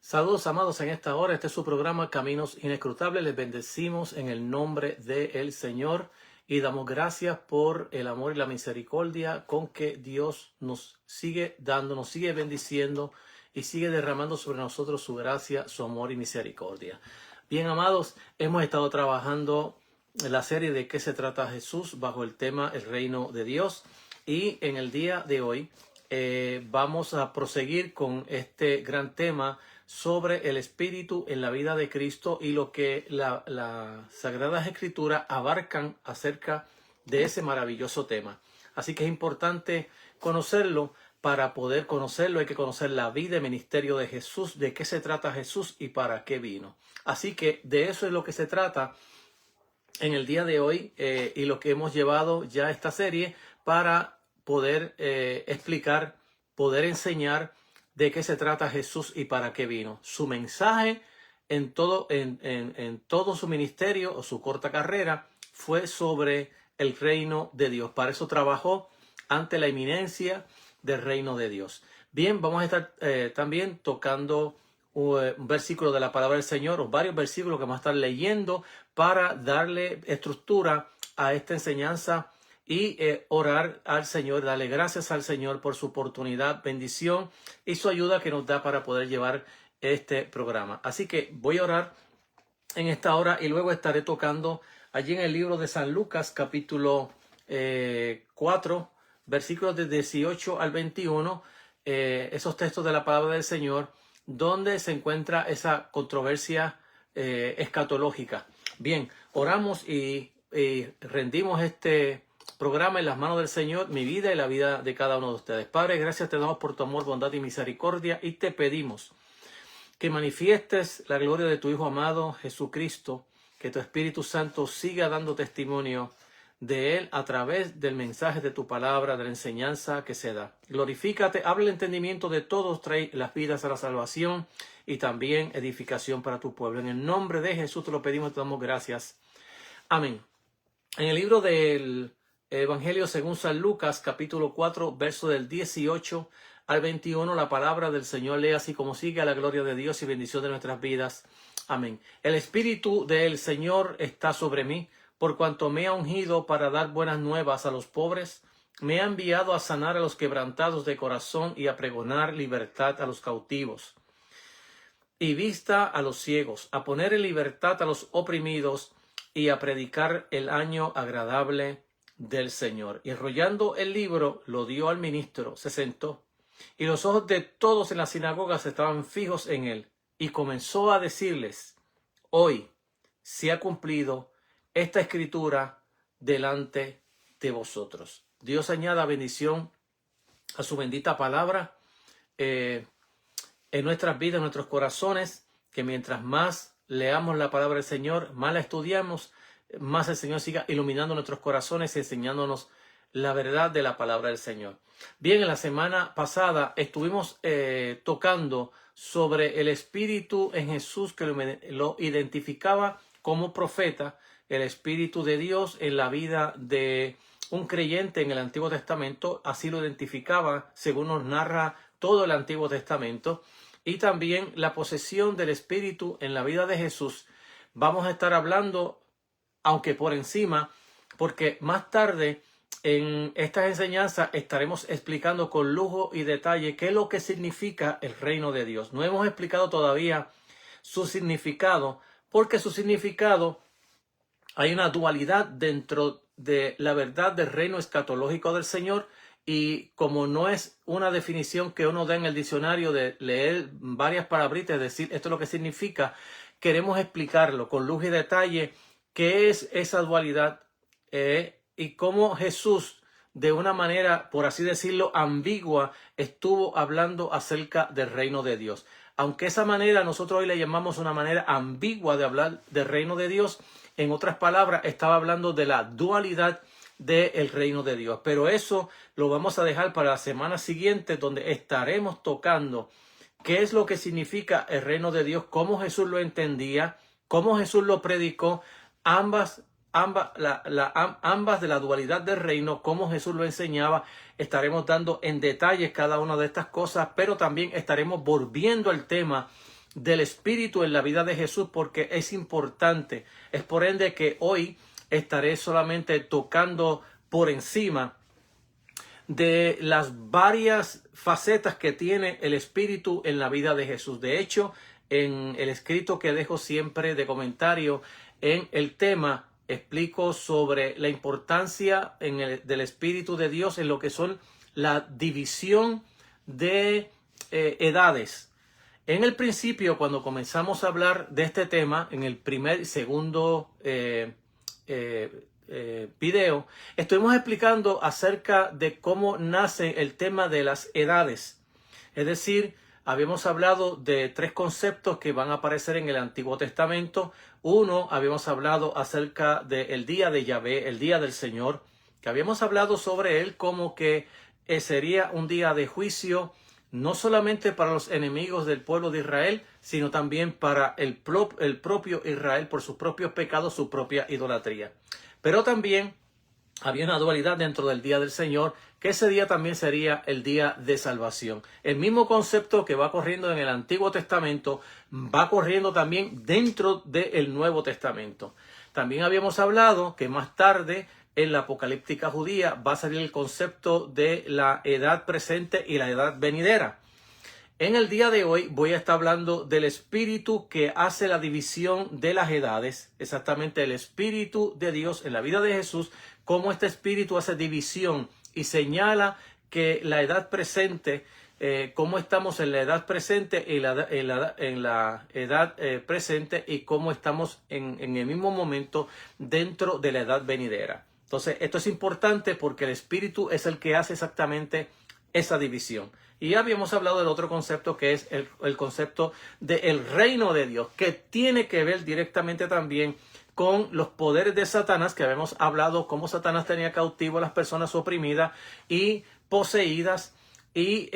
Saludos, amados, en esta hora. Este es su programa Caminos Inescrutables. Les bendecimos en el nombre del Señor y damos gracias por el amor y la misericordia con que Dios nos sigue dando, nos sigue bendiciendo y sigue derramando sobre nosotros su gracia, su amor y misericordia. Bien, amados, hemos estado trabajando en la serie de ¿Qué se trata Jesús? Bajo el tema El Reino de Dios, y en el día de hoy vamos a proseguir con este gran tema sobre el Espíritu en la vida de Cristo y lo que las Sagradas Escrituras abarcan acerca de ese maravilloso tema. Así que es importante conocerlo. Para poder conocerlo hay que conocer la vida y ministerio de Jesús, de qué se trata Jesús y para qué vino. Así que de eso es lo que se trata en el día de hoy y lo que hemos llevado ya esta serie para poder explicar, poder enseñar de qué se trata Jesús y para qué vino. Su mensaje en todo su ministerio o su corta carrera fue sobre el reino de Dios. Para eso trabajó ante la inminencia del reino de Dios. Bien, vamos a estar también tocando un versículo de la palabra del Señor, o varios versículos que vamos a estar leyendo para darle estructura a esta enseñanza y orar al Señor, darle gracias al Señor por su oportunidad, bendición y su ayuda que nos da para poder llevar este programa. Así que voy a orar en esta hora y luego estaré tocando allí en el libro de San Lucas, capítulo 4, versículos de 18 al 21, esos textos de la palabra del Señor, donde se encuentra esa controversia escatológica. Bien, oramos y rendimos este programa en las manos del Señor, mi vida y la vida de cada uno de ustedes. Padre, gracias te damos por tu amor, bondad y misericordia, y te pedimos que manifiestes la gloria de tu Hijo amado Jesucristo, que tu Espíritu Santo siga dando testimonio de Él a través del mensaje de tu palabra, de la enseñanza que se da. Glorifícate, habla el entendimiento de todos, trae las vidas a la salvación y también edificación para tu pueblo. En el nombre de Jesús te lo pedimos y te damos gracias. Amén. En el libro del Evangelio según San Lucas, capítulo 4, verso del 18 al 21, la palabra del Señor lee así como sigue: a la gloria de Dios y bendición de nuestras vidas. Amén. El Espíritu del Señor está sobre mí, por cuanto me ha ungido para dar buenas nuevas a los pobres. Me ha enviado a sanar a los quebrantados de corazón y a pregonar libertad a los cautivos y vista a los ciegos, a poner en libertad a los oprimidos y a predicar el año agradable del Señor. Y enrollando el libro, lo dio al ministro, se sentó, y los ojos de todos en la sinagoga estaban fijos en él, y comenzó a decirles: hoy se ha cumplido esta escritura delante de vosotros. Dios añada bendición a su bendita palabra en nuestras vidas, en nuestros corazones, que mientras más leamos la palabra del Señor, más la estudiamos, más el Señor siga iluminando nuestros corazones y enseñándonos la verdad de la palabra del Señor. Bien, en la semana pasada estuvimos tocando sobre el Espíritu en Jesús, que lo identificaba como profeta, el Espíritu de Dios en la vida de un creyente en el Antiguo Testamento. Así lo identificaba, según nos narra todo el Antiguo Testamento. Y también la posesión del Espíritu en la vida de Jesús. Vamos a estar hablando, aunque por encima, porque más tarde en estas enseñanzas estaremos explicando con lujo y detalle qué es lo que significa el reino de Dios. No hemos explicado todavía su significado, porque su significado, hay una dualidad dentro de la verdad del reino escatológico del Señor. Y como no es una definición que uno da en el diccionario de leer varias palabritas, es decir, esto es lo que significa, queremos explicarlo con lujo y detalle, qué es esa dualidad y cómo Jesús, de una manera, por así decirlo, ambigua, estuvo hablando acerca del reino de Dios. Aunque esa manera nosotros hoy le llamamos una manera ambigua de hablar del reino de Dios, en otras palabras, estaba hablando de la dualidad del reino de Dios. Pero eso lo vamos a dejar para la semana siguiente, donde estaremos tocando qué es lo que significa el reino de Dios, cómo Jesús lo entendía, cómo Jesús lo predicó, ambas de la dualidad del reino, cómo Jesús lo enseñaba. Estaremos dando en detalles cada una de estas cosas, pero también estaremos volviendo al tema del Espíritu en la vida de Jesús, porque es importante. Es por ende que hoy estaré solamente tocando por encima de las varias facetas que tiene el Espíritu en la vida de Jesús. De hecho, en el escrito que dejo siempre de comentario en el tema, explico sobre la importancia del Espíritu de Dios en lo que son la división de edades. En el principio, cuando comenzamos a hablar de este tema, en el primer y segundo video, estuvimos explicando acerca de cómo nace el tema de las edades. Es decir, habíamos hablado de tres conceptos que van a aparecer en el Antiguo Testamento. Uno, habíamos hablado acerca del día de Yahvé, el día del Señor, que habíamos hablado sobre él como que sería un día de juicio, no solamente para los enemigos del pueblo de Israel, sino también para el propio Israel por sus propios pecados, su propia idolatría. Pero también había una dualidad dentro del día del Señor, que ese día también sería el día de salvación. El mismo concepto que va corriendo en el Antiguo Testamento va corriendo también dentro del Nuevo Testamento. También habíamos hablado que más tarde en la apocalíptica judía va a salir el concepto de la edad presente y la edad venidera. En el día de hoy voy a estar hablando del espíritu que hace la división de las edades, exactamente el espíritu de Dios en la vida de Jesús, cómo este espíritu hace división y señala que la edad presente, cómo estamos en la edad presente y en la edad presente y cómo estamos en el mismo momento dentro de la edad venidera. Entonces, esto es importante porque el espíritu es el que hace exactamente esa división. Y ya habíamos hablado del otro concepto que es el concepto del reino de Dios, que tiene que ver directamente también con los poderes de Satanás, que habíamos hablado cómo Satanás tenía cautivo a las personas oprimidas y poseídas y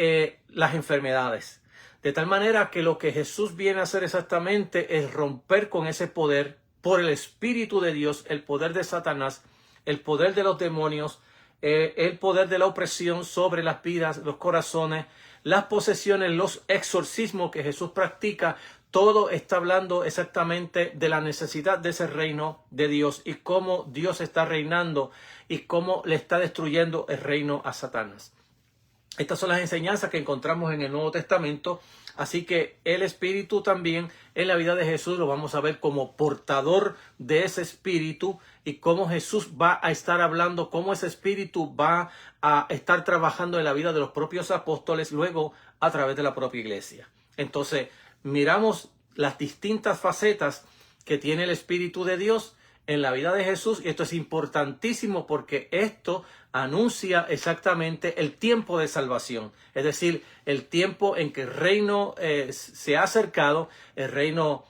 las enfermedades. De tal manera que lo que Jesús viene a hacer exactamente es romper con ese poder por el Espíritu de Dios, el poder de Satanás, el poder de los demonios, el poder de la opresión sobre las vidas, los corazones, las posesiones, los exorcismos que Jesús practica. Todo está hablando exactamente de la necesidad de ese reino de Dios y cómo Dios está reinando y cómo le está destruyendo el reino a Satanás. Estas son las enseñanzas que encontramos en el Nuevo Testamento. Así que el Espíritu también en la vida de Jesús lo vamos a ver como portador de ese Espíritu y cómo Jesús va a estar hablando, cómo ese Espíritu va a estar trabajando en la vida de los propios apóstoles, luego a través de la propia iglesia. Entonces, miramos las distintas facetas que tiene el Espíritu de Dios en la vida de Jesús y esto es importantísimo porque esto anuncia exactamente el tiempo de salvación, es decir, el tiempo en que el reino se ha acercado, el reino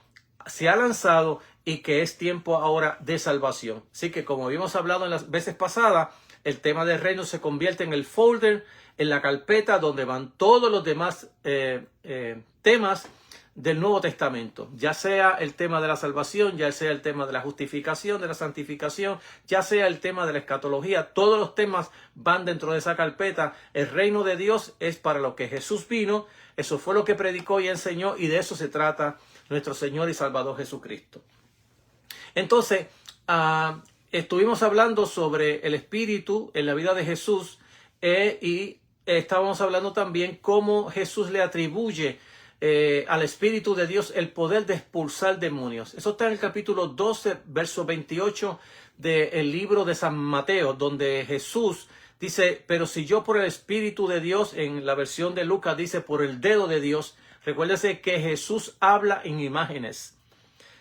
se ha lanzado y que es tiempo ahora de salvación. Así que como habíamos hablado en las veces pasadas, el tema del reino se convierte en el folder, en la carpeta donde van todos los demás temas del Nuevo Testamento, ya sea el tema de la salvación, ya sea el tema de la justificación, de la santificación, ya sea el tema de la escatología, todos los temas van dentro de esa carpeta. El reino de Dios es para lo que Jesús vino, eso fue lo que predicó y enseñó y de eso se trata nuestro Señor y Salvador Jesucristo. Entonces, estuvimos hablando sobre el Espíritu en la vida de Jesús y estábamos hablando también cómo Jesús le atribuye al Espíritu de Dios el poder de expulsar demonios. Eso está en el capítulo 12, verso 28 del libro de San Mateo, donde Jesús dice, pero si yo por el Espíritu de Dios, en la versión de Lucas dice por el dedo de Dios. Recuérdese que Jesús habla en imágenes.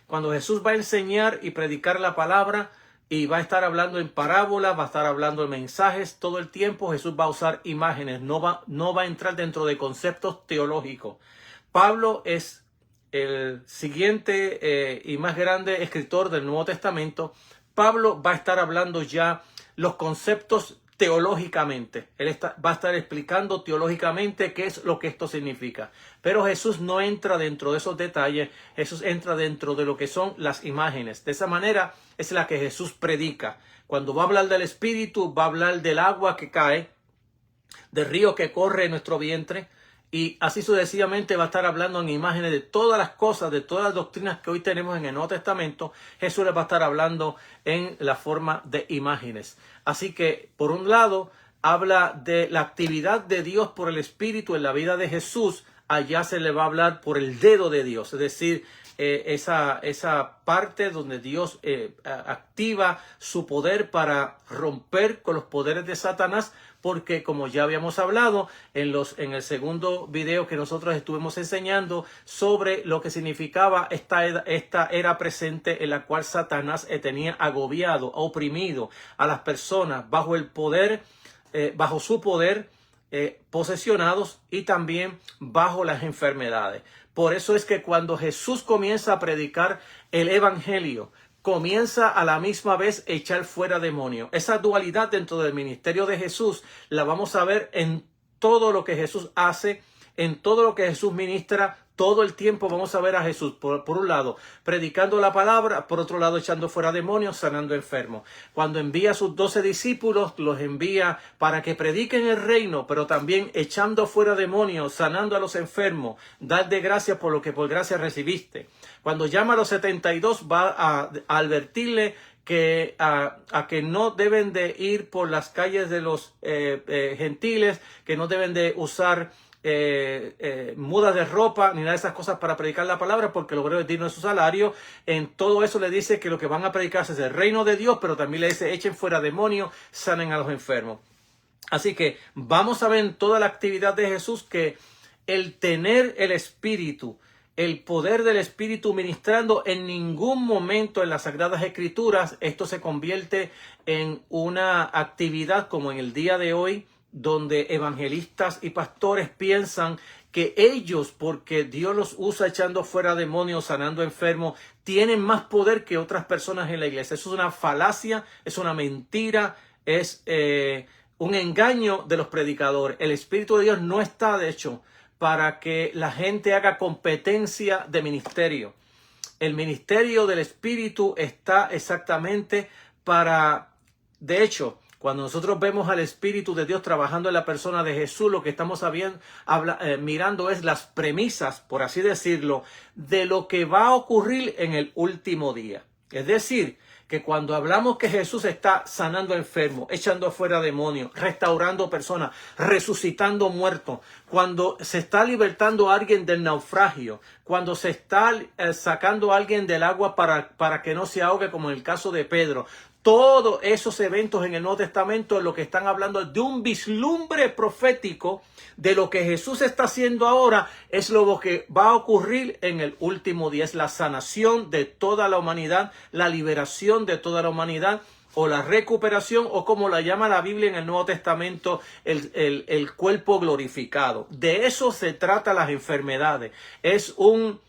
Cuando Jesús va a enseñar y predicar la palabra y va a estar hablando en parábolas, va a estar hablando en mensajes, todo el tiempo Jesús va a usar imágenes, no va a entrar dentro de conceptos teológicos. Pablo es el siguiente y más grande escritor del Nuevo Testamento. Pablo va a estar hablando ya los conceptos teológicamente. Él va a estar explicando teológicamente qué es lo que esto significa. Pero Jesús no entra dentro de esos detalles. Jesús entra dentro de lo que son las imágenes. De esa manera es la que Jesús predica. Cuando va a hablar del Espíritu, va a hablar del agua que cae, del río que corre en nuestro vientre, y así sucesivamente va a estar hablando en imágenes de todas las cosas, de todas las doctrinas que hoy tenemos en el Nuevo Testamento. Jesús les va a estar hablando en la forma de imágenes. Así que, por un lado, habla de la actividad de Dios por el Espíritu en la vida de Jesús. Allá se le va a hablar por el dedo de Dios, es decir, esa parte donde Dios activa su poder para romper con los poderes de Satanás, porque como ya habíamos hablado en el segundo video que nosotros estuvimos enseñando sobre lo que significaba esta era presente en la cual Satanás tenía agobiado, oprimido a las personas bajo el poder, bajo su poder, posesionados, y también bajo las enfermedades. Por eso es que cuando Jesús comienza a predicar el evangelio, comienza a la misma vez a echar fuera demonios. Esa dualidad dentro del ministerio de Jesús la vamos a ver en todo lo que Jesús hace, en todo lo que Jesús ministra. Todo el tiempo vamos a ver a Jesús, por un lado, predicando la palabra, por otro lado, echando fuera demonios, sanando enfermos. Cuando envía a sus 12 discípulos, los envía para que prediquen el reino, pero también echando fuera demonios, sanando a los enfermos. Dad de gracias por lo que por gracia recibiste. Cuando llama a los 72, va a advertirle que a que no deben de ir por las calles de los gentiles, que no deben de usar mudas de ropa ni nada de esas cosas para predicar la palabra, porque lo es digno de su salario. En todo eso le dice que lo que van a predicar es el reino de Dios, pero también le dice echen fuera demonios, sanen a los enfermos. Así que vamos a ver en toda la actividad de Jesús que el tener el Espíritu, el poder del Espíritu ministrando, en ningún momento en las Sagradas Escrituras esto se convierte en una actividad como en el día de hoy, donde evangelistas y pastores piensan que ellos, porque Dios los usa echando fuera demonios, sanando enfermos, tienen más poder que otras personas en la iglesia. Eso es una falacia, es una mentira, es un engaño de los predicadores. El Espíritu de Dios no está, de hecho, para que la gente haga competencia de ministerio. El ministerio del Espíritu está exactamente para, de hecho, cuando nosotros vemos al Espíritu de Dios trabajando en la persona de Jesús, lo que estamos mirando es las premisas, por así decirlo, de lo que va a ocurrir en el último día. Es decir, que cuando hablamos que Jesús está sanando enfermos, echando fuera demonios, restaurando personas, resucitando muertos, cuando se está libertando a alguien del naufragio, cuando se está sacando a alguien del agua para que no se ahogue, como en el caso de Pedro, todos esos eventos en el Nuevo Testamento lo que están hablando de un vislumbre profético de lo que Jesús está haciendo ahora, es lo que va a ocurrir en el último día. Es la sanación de toda la humanidad, la liberación de toda la humanidad, o la recuperación, o como la llama la Biblia en el Nuevo Testamento, el cuerpo glorificado. De eso se trata las enfermedades. Es un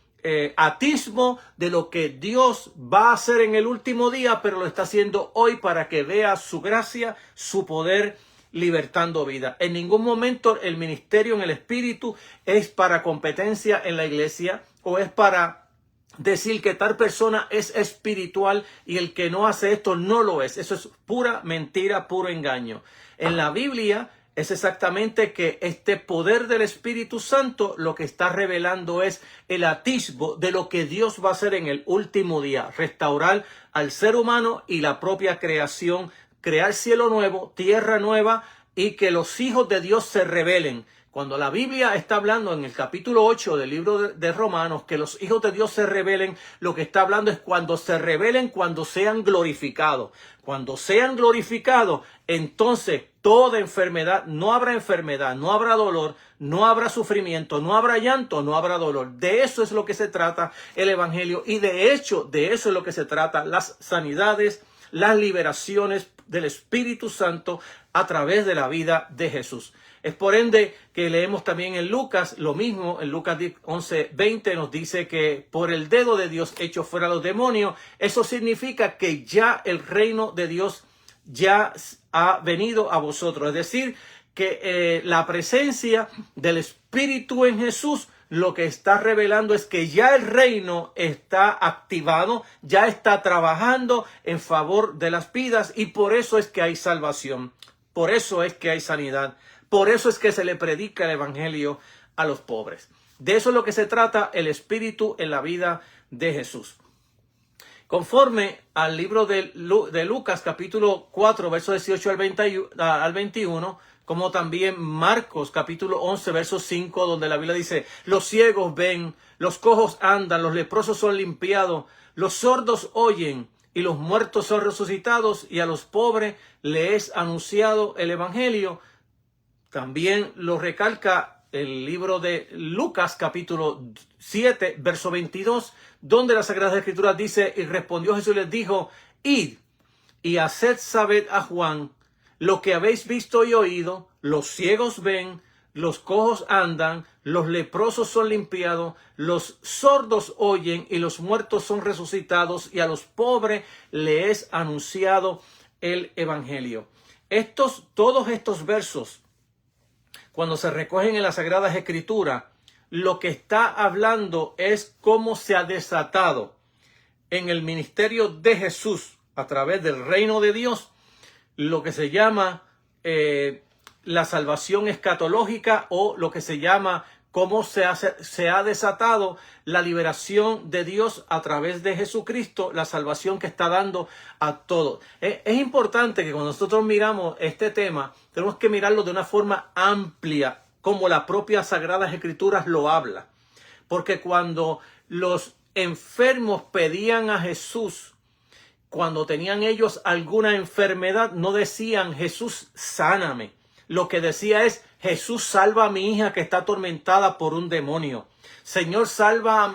atismo de lo que Dios va a hacer en el último día, pero lo está haciendo hoy para que vea su gracia, su poder, libertando vida. En ningún momento el ministerio en el Espíritu es para competencia en la iglesia, o es para decir que tal persona es espiritual y el que no hace esto no lo es. Eso es pura mentira, puro engaño. En la Biblia es exactamente que este poder del Espíritu Santo lo que está revelando es el atisbo de lo que Dios va a hacer en el último día. Restaurar al ser humano y la propia creación, crear cielo nuevo, tierra nueva, y que los hijos de Dios se rebelen. Cuando la Biblia está hablando en el capítulo 8 del libro de Romanos que los hijos de Dios se rebelen, lo que está hablando es cuando se rebelen, cuando sean glorificados. Cuando sean glorificados, entonces toda enfermedad, no habrá dolor, no habrá sufrimiento, no habrá llanto, no habrá dolor. De eso es lo que se trata el Evangelio, y de hecho de eso es lo que se trata las sanidades, las liberaciones del Espíritu Santo a través de la vida de Jesús. Es por ende que leemos también en Lucas lo mismo. En Lucas 11:20 nos dice que por el dedo de Dios echo fuera los demonios. Eso significa que ya el reino de Dios ya ha venido a vosotros. Es decir, que la presencia del Espíritu en Jesús lo que está revelando es que ya el reino está activado, ya está trabajando en favor de las vidas, y por eso es que hay salvación, por eso es que hay sanidad. Por eso es que se le predica el Evangelio a los pobres. De eso es lo que se trata el Espíritu en la vida de Jesús. Conforme al libro de Lucas, capítulo 4, versos 18 al 21, como también Marcos, capítulo 11, verso 5, donde la Biblia dice, los ciegos ven, los cojos andan, los leprosos son limpiados, los sordos oyen y los muertos son resucitados, y a los pobres les es anunciado el Evangelio. También lo recalca el libro de Lucas, capítulo 7, verso 22, donde las Sagradas Escrituras dice, y respondió Jesús y les dijo, id y haced saber a Juan lo que habéis visto y oído, los ciegos ven, los cojos andan, los leprosos son limpiados, los sordos oyen y los muertos son resucitados, y a los pobres les es anunciado el Evangelio. Todos estos versos, cuando se recogen en las Sagradas Escrituras, lo que está hablando es cómo se ha desatado en el ministerio de Jesús a través del reino de Dios lo que se llama la salvación escatológica, o lo que se llama cómo se ha desatado la liberación de Dios a través de Jesucristo, la salvación que está dando a todos. Es importante que cuando nosotros miramos este tema, tenemos que mirarlo de una forma amplia, como la propia Sagradas Escrituras lo habla. Porque cuando los enfermos pedían a Jesús, cuando tenían ellos alguna enfermedad, no decían, Jesús, sáname. Lo que decía es, Jesús, salva a mi hija que está atormentada por un demonio. Señor, salva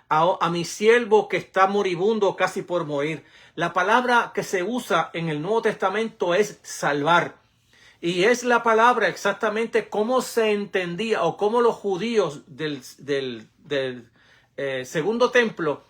a mi siervo que está moribundo, casi por morir. La palabra que se usa en el Nuevo Testamento es salvar. Y es la palabra exactamente cómo se entendía, o cómo los judíos del segundo templo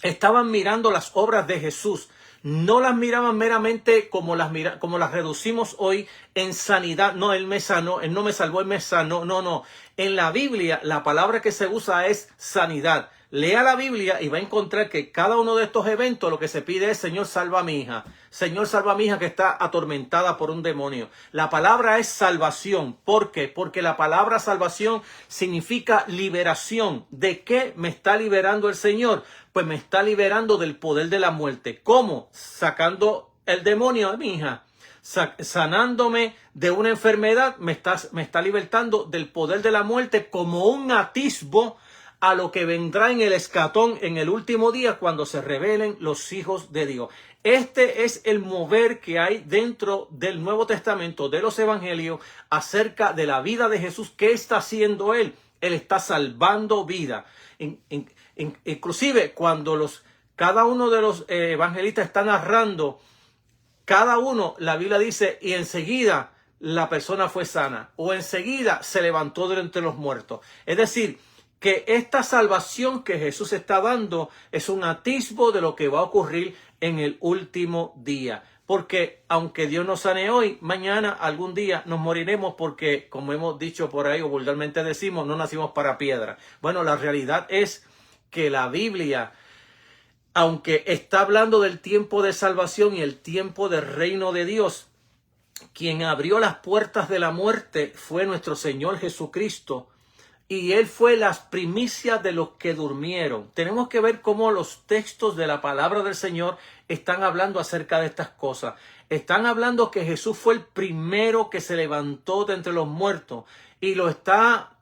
estaban mirando las obras de Jesús. No las miraban meramente como las reducimos hoy en sanidad. No, Él me sanó, Él no me salvó, Él me sanó. No. En la Biblia la palabra que se usa es sanidad. Lea la Biblia y va a encontrar que cada uno de estos eventos lo que se pide es, Señor, salva a mi hija. Señor, salva a mi hija que está atormentada por un demonio. La palabra es salvación. ¿Por qué? Porque la palabra salvación significa liberación. ¿De qué me está liberando el Señor? Pues me está liberando del poder de la muerte. ¿Cómo? Sacando el demonio de mi hija. Sanándome de una enfermedad, me está libertando del poder de la muerte, como un atisbo a lo que vendrá en el escatón, en el último día, cuando se revelen los hijos de Dios. Este es el mover que hay dentro del Nuevo Testamento, de los Evangelios, acerca de la vida de Jesús. ¿Qué está haciendo Él? Él está salvando vida. Inclusive cuando cada uno de los evangelistas está narrando, cada uno, la Biblia dice, y enseguida la persona fue sana, o enseguida se levantó de entre los muertos. Es decir, que esta salvación que Jesús está dando es un atisbo de lo que va a ocurrir en el último día. Porque aunque Dios nos sane hoy, mañana, algún día nos moriremos, porque, como hemos dicho por ahí, o vulgarmente decimos, no nacimos para piedra. Bueno, la realidad es que la Biblia, aunque está hablando del tiempo de salvación y el tiempo del reino de Dios, quien abrió las puertas de la muerte fue nuestro Señor Jesucristo. Y Él fue las primicias de los que durmieron. Tenemos que ver cómo los textos de la palabra del Señor están hablando acerca de estas cosas. Están hablando que Jesús fue el primero que se levantó de entre los muertos. Y lo está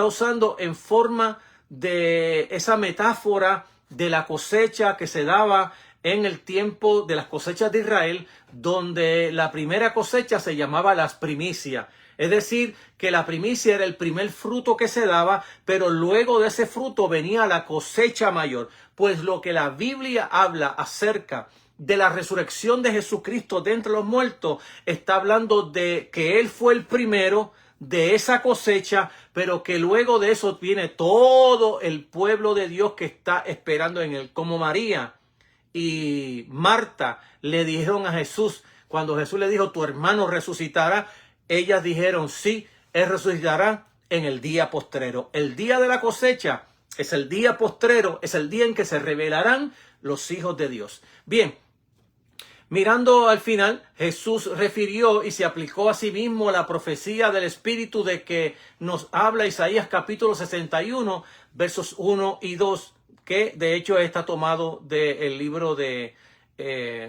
usando en forma de esa metáfora de la cosecha que se daba en el tiempo de las cosechas de Israel, donde la primera cosecha se llamaba las primicias. Es decir, que la primicia era el primer fruto que se daba, pero luego de ese fruto venía la cosecha mayor. Pues lo que la Biblia habla acerca de la resurrección de Jesucristo de entre los muertos, está hablando de que Él fue el primero de esa cosecha, pero que luego de eso viene todo el pueblo de Dios que está esperando en Él. Como María y Marta le dijeron a Jesús, cuando Jesús le dijo, tu hermano resucitará, ellas dijeron, sí, Él resucitará en el día postrero. El día de la cosecha es el día postrero, es el día en que se revelarán los hijos de Dios. Bien, Mirando al final, Jesús refirió y se aplicó a sí mismo la profecía del Espíritu de que nos habla Isaías capítulo 61, versos 1 y 2, que de hecho está tomado del libro de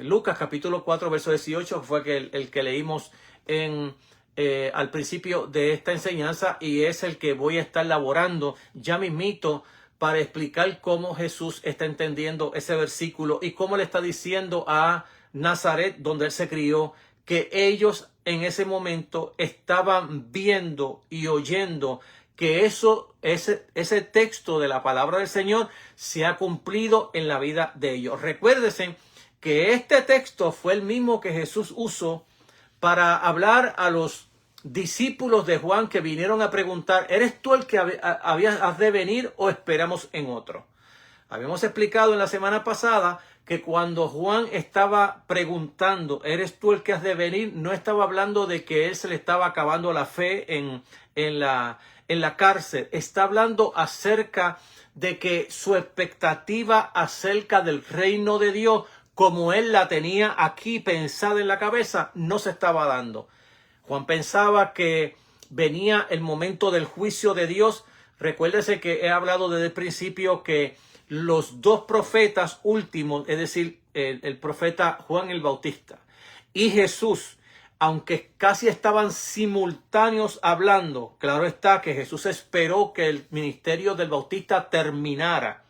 Lucas capítulo 4, verso 18, que fue el que leímos al principio de esta enseñanza, y es el que voy a estar elaborando ya mismito para explicar cómo Jesús está entendiendo ese versículo y cómo le está diciendo a Nazaret, donde él se crió, que ellos en ese momento estaban viendo y oyendo que ese texto de la palabra del Señor se ha cumplido en la vida de ellos. Recuérdense que este texto fue el mismo que Jesús usó para hablar a los discípulos de Juan que vinieron a preguntar: ¿eres tú el que has de venir o esperamos en otro? Habíamos explicado en la semana pasada que cuando Juan estaba preguntando, ¿eres tú el que has de venir?, no estaba hablando de que él se le estaba acabando la fe en la cárcel. Está hablando acerca de que su expectativa acerca del reino de Dios, como él la tenía aquí pensada en la cabeza, no se estaba dando. Juan pensaba que venía el momento del juicio de Dios. Recuérdese que he hablado desde el principio que los dos profetas últimos, es decir, el profeta Juan el Bautista y Jesús, aunque casi estaban simultáneos hablando, claro está que Jesús esperó que el ministerio del Bautista terminara,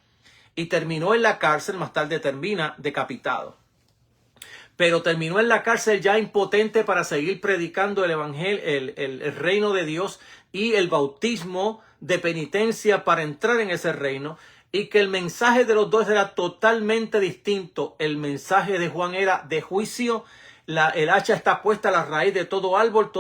y terminó en la cárcel, más tarde termina decapitado. Pero terminó en la cárcel ya impotente para seguir predicando el evangelio, el reino de Dios y el bautismo de penitencia para entrar en ese reino, y que el mensaje de los dos era totalmente distinto. El mensaje de Juan era de juicio. El hacha está puesta a la raíz de todo árbol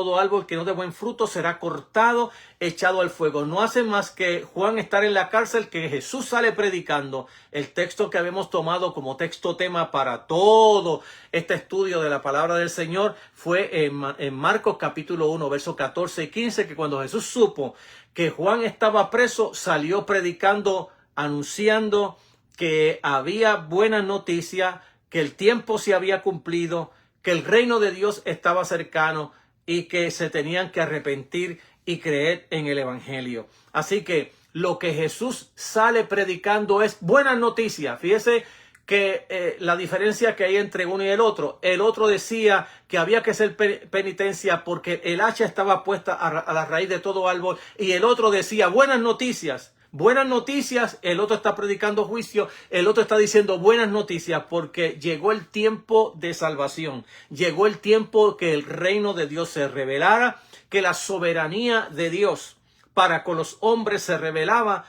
que no dé buen fruto será cortado, echado al fuego. No hace más que Juan estar en la cárcel, que Jesús sale predicando. El texto que habíamos tomado como texto tema para todo este estudio de la palabra del Señor fue en Marcos capítulo 1, versos 14 y 15, que cuando Jesús supo que Juan estaba preso, salió predicando, anunciando que había buena noticia, que el tiempo se había cumplido, que el reino de Dios estaba cercano y que se tenían que arrepentir y creer en el evangelio. Así que lo que Jesús sale predicando es buenas noticias. Fíjese que la diferencia que hay entre uno y el otro decía que había que hacer penitencia porque el hacha estaba puesta a la raíz de todo árbol, y el otro decía buenas noticias. Buenas noticias, el otro está predicando juicio, el otro está diciendo buenas noticias porque llegó el tiempo de salvación, llegó el tiempo que el reino de Dios se revelara, que la soberanía de Dios para con los hombres se revelara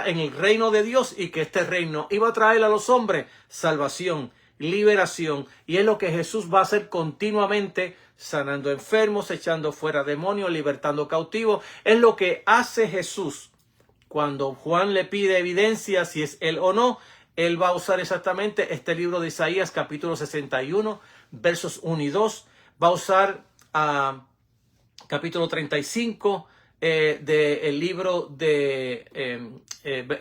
en el reino de Dios, y que este reino iba a traer a los hombres salvación, liberación, y es lo que Jesús va a hacer continuamente, sanando enfermos, echando fuera demonios, libertando cautivos. Es lo que hace Jesús. Cuando Juan le pide evidencia si es él o no, él va a usar exactamente este libro de Isaías capítulo 61, versos 1 y 2. Va a usar capítulo 35 del libro de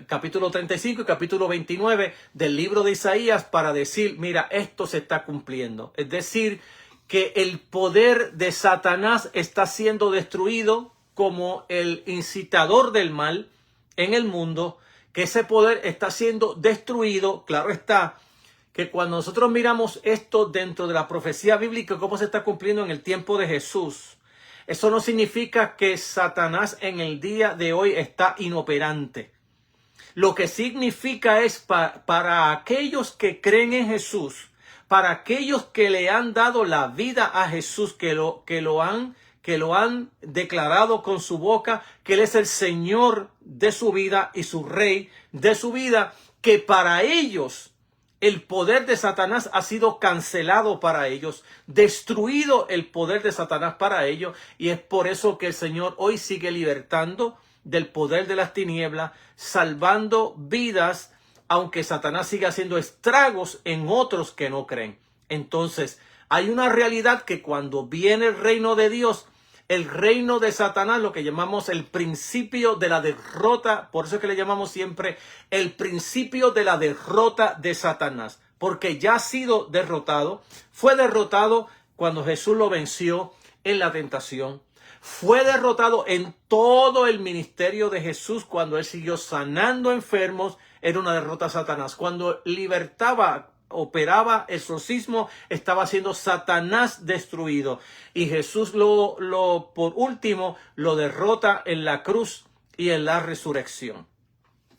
capítulo 35 y capítulo 29 del libro de Isaías para decir, mira, esto se está cumpliendo. Es decir, que el poder de Satanás está siendo destruido como el incitador del mal en el mundo, que ese poder está siendo destruido. Claro está que cuando nosotros miramos esto dentro de la profecía bíblica, cómo se está cumpliendo en el tiempo de Jesús, eso no significa que Satanás en el día de hoy está inoperante. Lo que significa es para aquellos que creen en Jesús, para aquellos que le han dado la vida a Jesús, que lo han declarado con su boca, que Él es el Señor de su vida y su Rey de su vida, que para ellos el poder de Satanás ha sido cancelado para ellos, destruido el poder de Satanás para ellos, y es por eso que el Señor hoy sigue libertando del poder de las tinieblas, salvando vidas, aunque Satanás siga haciendo estragos en otros que no creen. Entonces, hay una realidad que cuando viene el reino de Dios, el reino de Satanás, lo que llamamos el principio de la derrota, por eso es que le llamamos siempre el principio de la derrota de Satanás. porque ya ha sido derrotado. Fue derrotado cuando Jesús lo venció en la tentación. Fue derrotado en todo el ministerio de Jesús cuando él siguió sanando enfermos. Era una derrota a Satanás. Cuando libertaba, operaba exorcismo, estaba siendo Satanás destruido. Y Jesús por último lo derrota en la cruz y en la resurrección.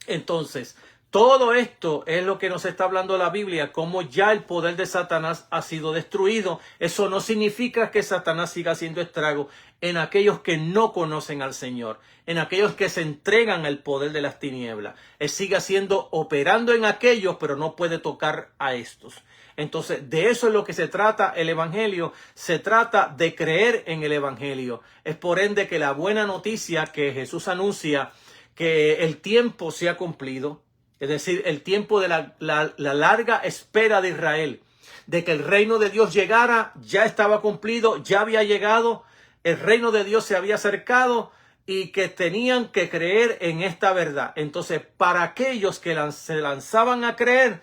Entonces, todo esto es lo que nos está hablando la Biblia, como ya el poder de Satanás ha sido destruido. Eso no significa que Satanás siga haciendo estrago en aquellos que no conocen al Señor, en aquellos que se entregan al poder de las tinieblas. Él sigue operando en aquellos, pero no puede tocar a estos. Entonces, de eso es lo que se trata el Evangelio. Se trata de creer en el Evangelio. Es por ende que la buena noticia que Jesús anuncia, que el tiempo se ha cumplido, es decir, el tiempo de la larga espera de Israel, de que el reino de Dios llegara, ya estaba cumplido, ya había llegado, el reino de Dios se había acercado y que tenían que creer en esta verdad. Entonces, para aquellos que se lanzaban a creer,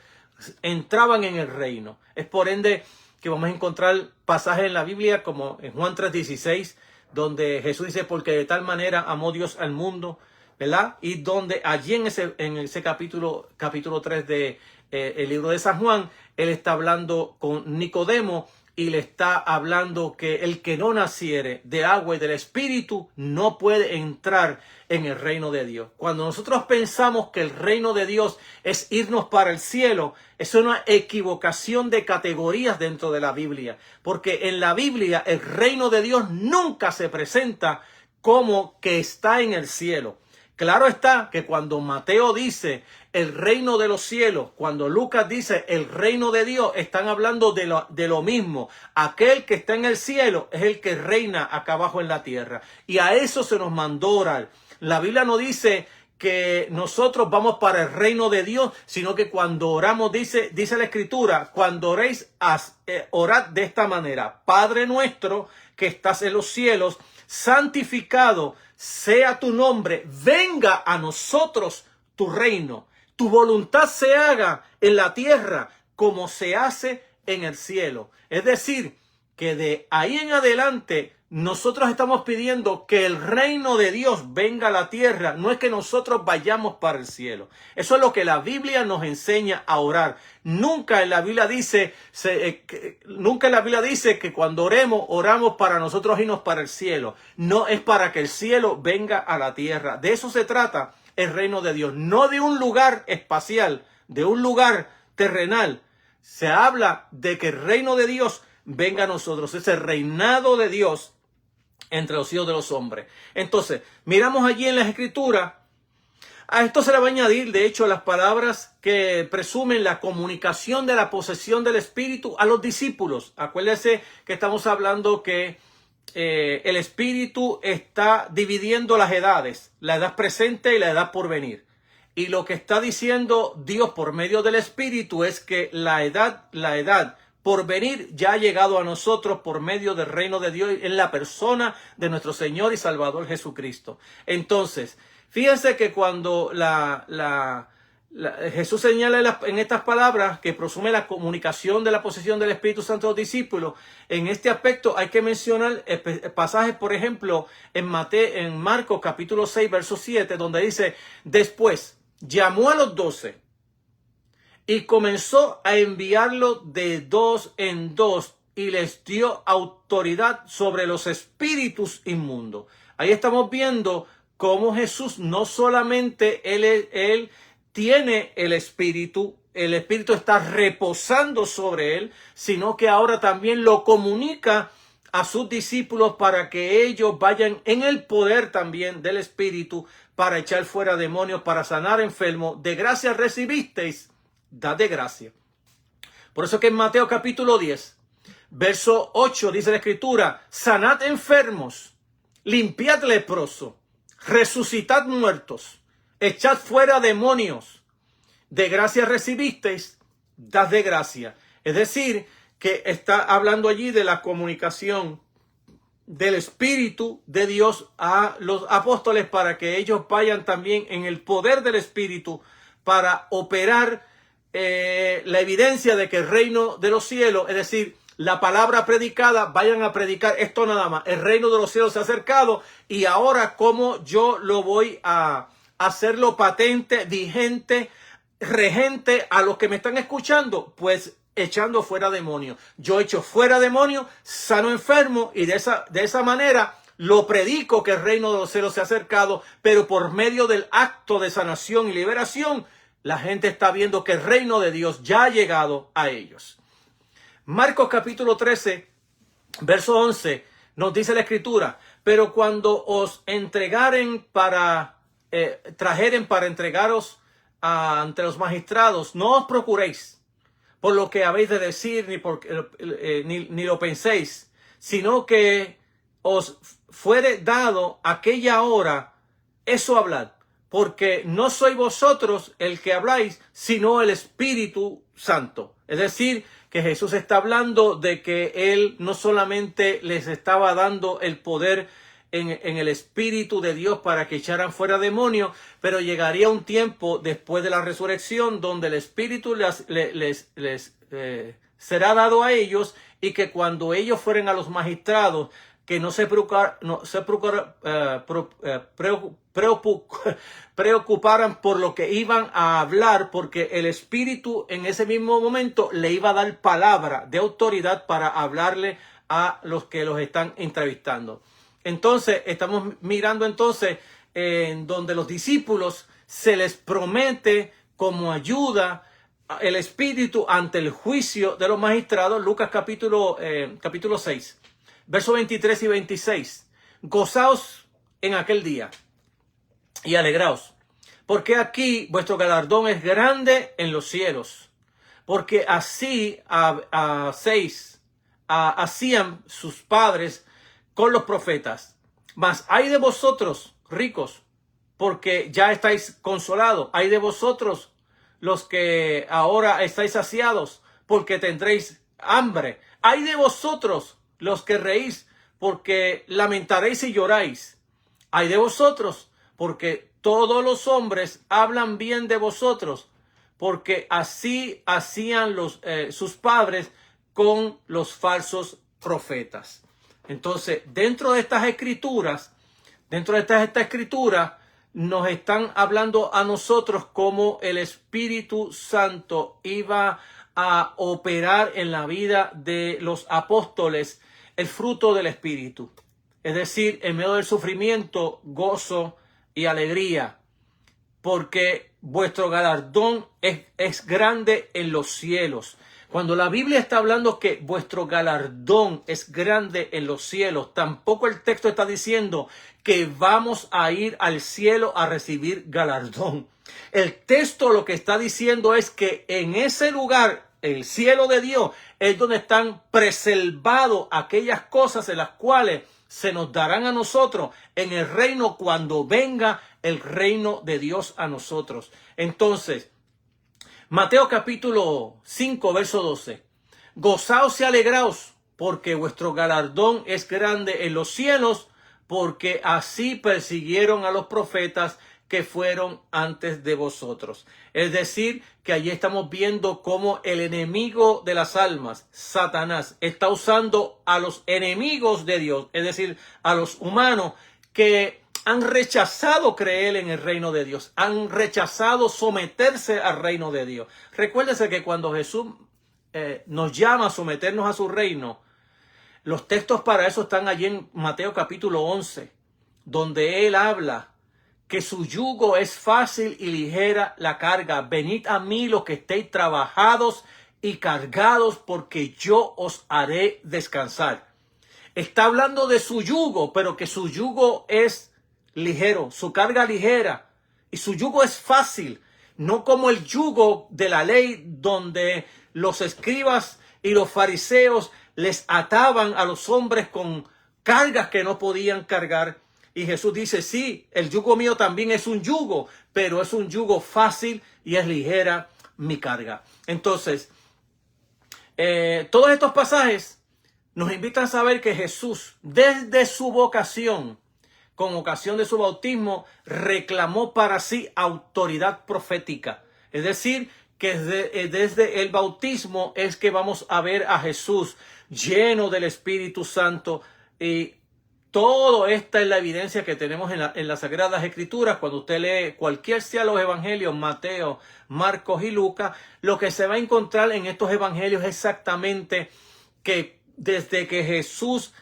entraban en el reino. Es por ende que vamos a encontrar pasajes en la Biblia como en Juan 3:16, donde Jesús dice, porque de tal manera amó Dios al mundo, ¿verdad? Y donde allí en ese capítulo 3 de el libro de San Juan, él está hablando con Nicodemo y le está hablando que el que no naciere de agua y del Espíritu no puede entrar en el reino de Dios. Cuando nosotros pensamos que el reino de Dios es irnos para el cielo, es una equivocación de categorías dentro de la Biblia, porque en la Biblia el reino de Dios nunca se presenta como que está en el cielo. Claro está que cuando Mateo dice el reino de los cielos, cuando Lucas dice el reino de Dios, están hablando de lo mismo. Aquel que está en el cielo es el que reina acá abajo en la tierra. Y a eso se nos mandó orar. La Biblia no dice que nosotros vamos para el reino de Dios, sino que cuando oramos, dice la Escritura, cuando oréis, orad de esta manera: Padre nuestro que estás en los cielos, santificado sea tu nombre, venga a nosotros tu reino, tu voluntad se haga en la tierra como se hace en el cielo. Es decir, que de ahí en adelante nosotros estamos pidiendo que el reino de Dios venga a la tierra, no es que nosotros vayamos para el cielo. Eso es lo que la Biblia nos enseña a orar. Nunca en la Biblia dice que cuando oramos para nosotros irnos para el cielo. No, es para que el cielo venga a la tierra. De eso se trata el reino de Dios, no de un lugar espacial, de un lugar terrenal. Se habla de que el reino de Dios venga a nosotros, ese reinado de Dios entre los hijos de los hombres. Entonces, miramos allí en las Escrituras, a esto se le va a añadir, de hecho, las palabras que presumen la comunicación de la posesión del Espíritu a los discípulos. Acuérdense que estamos hablando que el Espíritu está dividiendo las edades, la edad presente y la edad por venir. Y lo que está diciendo Dios por medio del Espíritu es que la edad por venir ya ha llegado a nosotros por medio del reino de Dios en la persona de nuestro Señor y Salvador Jesucristo. Entonces, fíjense que cuando Jesús señala en estas palabras que presume la comunicación de la posesión del Espíritu Santo a los discípulos, en este aspecto hay que mencionar pasajes, por ejemplo, en Marcos capítulo 6, verso 7, donde dice: después llamó a los 12 y comenzó a enviarlos de 2 en 2 y les dio autoridad sobre los espíritus inmundos. Ahí estamos viendo cómo Jesús no solamente él tiene el Espíritu está reposando sobre él, sino que ahora también lo comunica a sus discípulos para que ellos vayan en el poder también del Espíritu para echar fuera demonios, para sanar enfermos. De gracia recibisteis, dad de gracia. Por eso que en Mateo capítulo 10, verso 8 dice la Escritura: sanad enfermos, limpiad leprosos, resucitad muertos, echad fuera demonios. De gracia recibisteis, dad de gracia. Es decir, que está hablando allí de la comunicación del Espíritu de Dios a los apóstoles para que ellos vayan también en el poder del Espíritu para operar la evidencia de que el reino de los cielos, es decir, la palabra predicada, vayan a predicar esto nada más. El reino de los cielos se ha acercado y ahora cómo yo lo voy a hacerlo patente, vigente, regente a los que me están escuchando, pues echando fuera demonios. Yo echo fuera demonios, sano enfermo y de esa manera lo predico que el reino de los cielos se ha acercado, pero por medio del acto de sanación y liberación, la gente está viendo que el reino de Dios ya ha llegado a ellos. Marcos capítulo 13, verso 11, nos dice la escritura, pero cuando os entregaren trajeren para entregaros ante los magistrados, no os procuréis por lo que habéis de decir, ni lo penséis, sino que os fuere dado aquella hora, eso hablad, porque no sois vosotros el que habláis, sino el Espíritu Santo. Es decir, que Jesús está hablando de que Él no solamente les estaba dando el poder en el Espíritu de Dios para que echaran fuera demonios, pero llegaría un tiempo después de la resurrección donde el Espíritu les será dado a ellos y que cuando ellos fueren a los magistrados, que no se preocuparan por lo que iban a hablar, porque el Espíritu en ese mismo momento le iba a dar palabra de autoridad para hablarle a los que los están entrevistando. Entonces, estamos mirando entonces en donde los discípulos se les promete como ayuda el Espíritu ante el juicio de los magistrados. Lucas capítulo 6. Versos 23 y 26. Gozaos en aquel día y alegraos, porque aquí vuestro galardón es grande en los cielos, porque así hacían sus padres con los profetas. Mas hay de vosotros, ricos, porque ya estáis consolados. Hay de vosotros, los que ahora estáis saciados, porque tendréis hambre. Hay de vosotros, los que reís, porque lamentaréis y lloráis. Hay de vosotros, porque todos los hombres hablan bien de vosotros, porque así hacían sus padres con los falsos profetas. Entonces, dentro de estas escrituras, nos están hablando a nosotros cómo el Espíritu Santo iba a operar en la vida de los apóstoles el fruto del Espíritu. Es decir, en medio del sufrimiento, gozo y alegría, porque vuestro galardón es grande en los cielos. Cuando la Biblia está hablando que vuestro galardón es grande en los cielos, tampoco el texto está diciendo que vamos a ir al cielo a recibir galardón. El texto lo que está diciendo es que en ese lugar, el cielo de Dios, es donde están preservadas aquellas cosas en las cuales se nos darán a nosotros en el reino cuando venga el reino de Dios a nosotros. Entonces, Mateo capítulo 5, verso 12. Gozaos y alegraos, porque vuestro galardón es grande en los cielos, porque así persiguieron a los profetas que fueron antes de vosotros. Es decir, que allí estamos viendo cómo el enemigo de las almas, Satanás, está usando a los enemigos de Dios, es decir, a los humanos que han rechazado creer en el reino de Dios, han rechazado someterse al reino de Dios. Recuérdese que cuando Jesús nos llama a someternos a su reino, los textos para eso están allí en Mateo capítulo 11, donde Él habla que su yugo es fácil y ligera la carga. Venid a mí los que estéis trabajados y cargados, porque yo os haré descansar. Está hablando de su yugo, pero que su yugo es ligero, su carga ligera, y su yugo es fácil, no como el yugo de la ley donde los escribas y los fariseos les ataban a los hombres con cargas que no podían cargar. Y Jesús dice, sí, el yugo mío también es un yugo, pero es un yugo fácil y es ligera mi carga. Entonces, todos estos pasajes nos invitan a saber que Jesús, desde su vocación, con ocasión de su bautismo, reclamó para sí autoridad profética. Es decir, que desde el bautismo es que vamos a ver a Jesús lleno del Espíritu Santo. Y todo esta es la evidencia que tenemos en las Sagradas Escrituras. Cuando usted lee cualquier sea los evangelios, Mateo, Marcos y Lucas, lo que se va a encontrar en estos evangelios es exactamente que desde que Jesús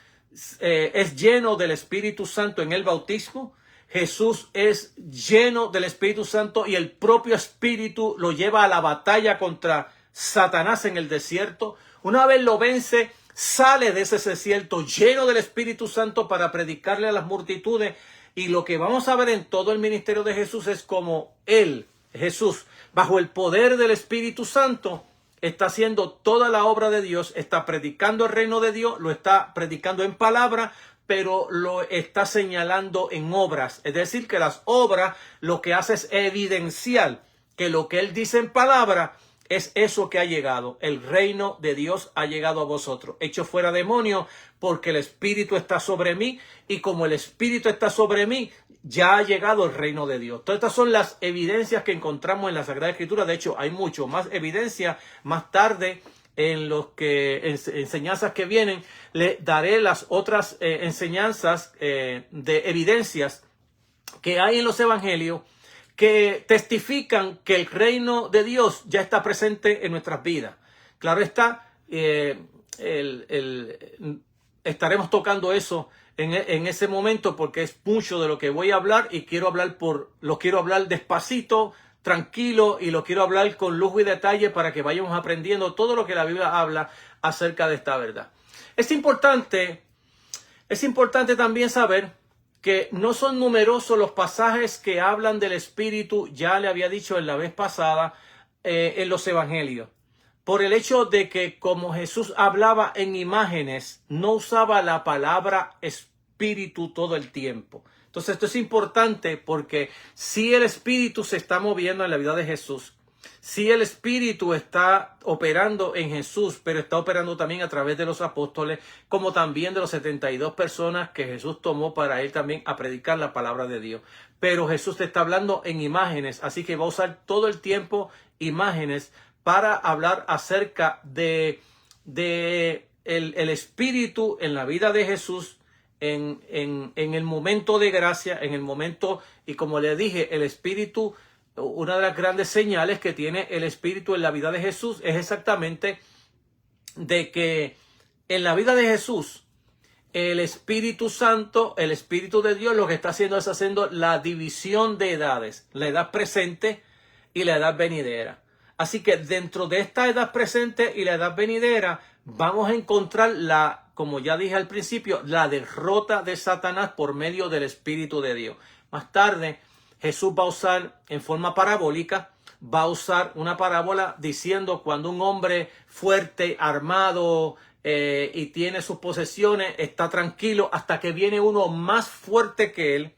es lleno del Espíritu Santo en el bautismo, Jesús es lleno del Espíritu Santo y el propio Espíritu lo lleva a la batalla contra Satanás en el desierto. Una vez lo vence, sale de ese desierto lleno del Espíritu Santo para predicarle a las multitudes. Y lo que vamos a ver en todo el ministerio de Jesús es como él, Jesús, bajo el poder del Espíritu Santo, está haciendo toda la obra de Dios, está predicando el reino de Dios, lo está predicando en palabra, pero lo está señalando en obras. Es decir, que las obras lo que hace es evidenciar que lo que él dice en palabra es eso que ha llegado. El reino de Dios ha llegado a vosotros. Hecho fuera demonio, porque el Espíritu está sobre mí, y como el Espíritu está sobre mí, ya ha llegado el reino de Dios. Todas estas son las evidencias que encontramos en la Sagrada Escritura. De hecho, hay mucho más evidencia. Más tarde, en los enseñanzas que vienen, le daré las otras enseñanzas de evidencias que hay en los evangelios que testifican que el reino de Dios ya está presente en nuestras vidas. Claro está, estaremos tocando eso en ese momento, porque es mucho de lo que voy a hablar y lo quiero hablar despacito, tranquilo, y lo quiero hablar con lujo y detalle para que vayamos aprendiendo todo lo que la Biblia habla acerca de esta verdad. Es importante también saber que no son numerosos los pasajes que hablan del Espíritu, ya le había dicho en la vez pasada, en los evangelios. Por el hecho de que como Jesús hablaba en imágenes, no usaba la palabra Espíritu todo el tiempo. Entonces esto es importante porque si el Espíritu se está moviendo en la vida de Jesús, si el Espíritu está operando en Jesús, pero está operando también a través de los apóstoles, como también de los 72 personas que Jesús tomó para ir también a predicar la palabra de Dios. Pero Jesús te está hablando en imágenes, así que va a usar todo el tiempo imágenes para hablar acerca de el Espíritu en la vida de Jesús, en el momento de gracia, en el momento, y como le dije, el Espíritu. Una de las grandes señales que tiene el Espíritu en la vida de Jesús es exactamente de que en la vida de Jesús el Espíritu Santo, el Espíritu de Dios, lo que está haciendo es haciendo la división de edades, la edad presente y la edad venidera. Así que dentro de esta edad presente y la edad venidera vamos a encontrar como ya dije al principio, la derrota de Satanás por medio del Espíritu de Dios. Más tarde Jesús va a usar en forma parabólica, va a usar una parábola diciendo cuando un hombre fuerte, armado y tiene sus posesiones, está tranquilo hasta que viene uno más fuerte que él,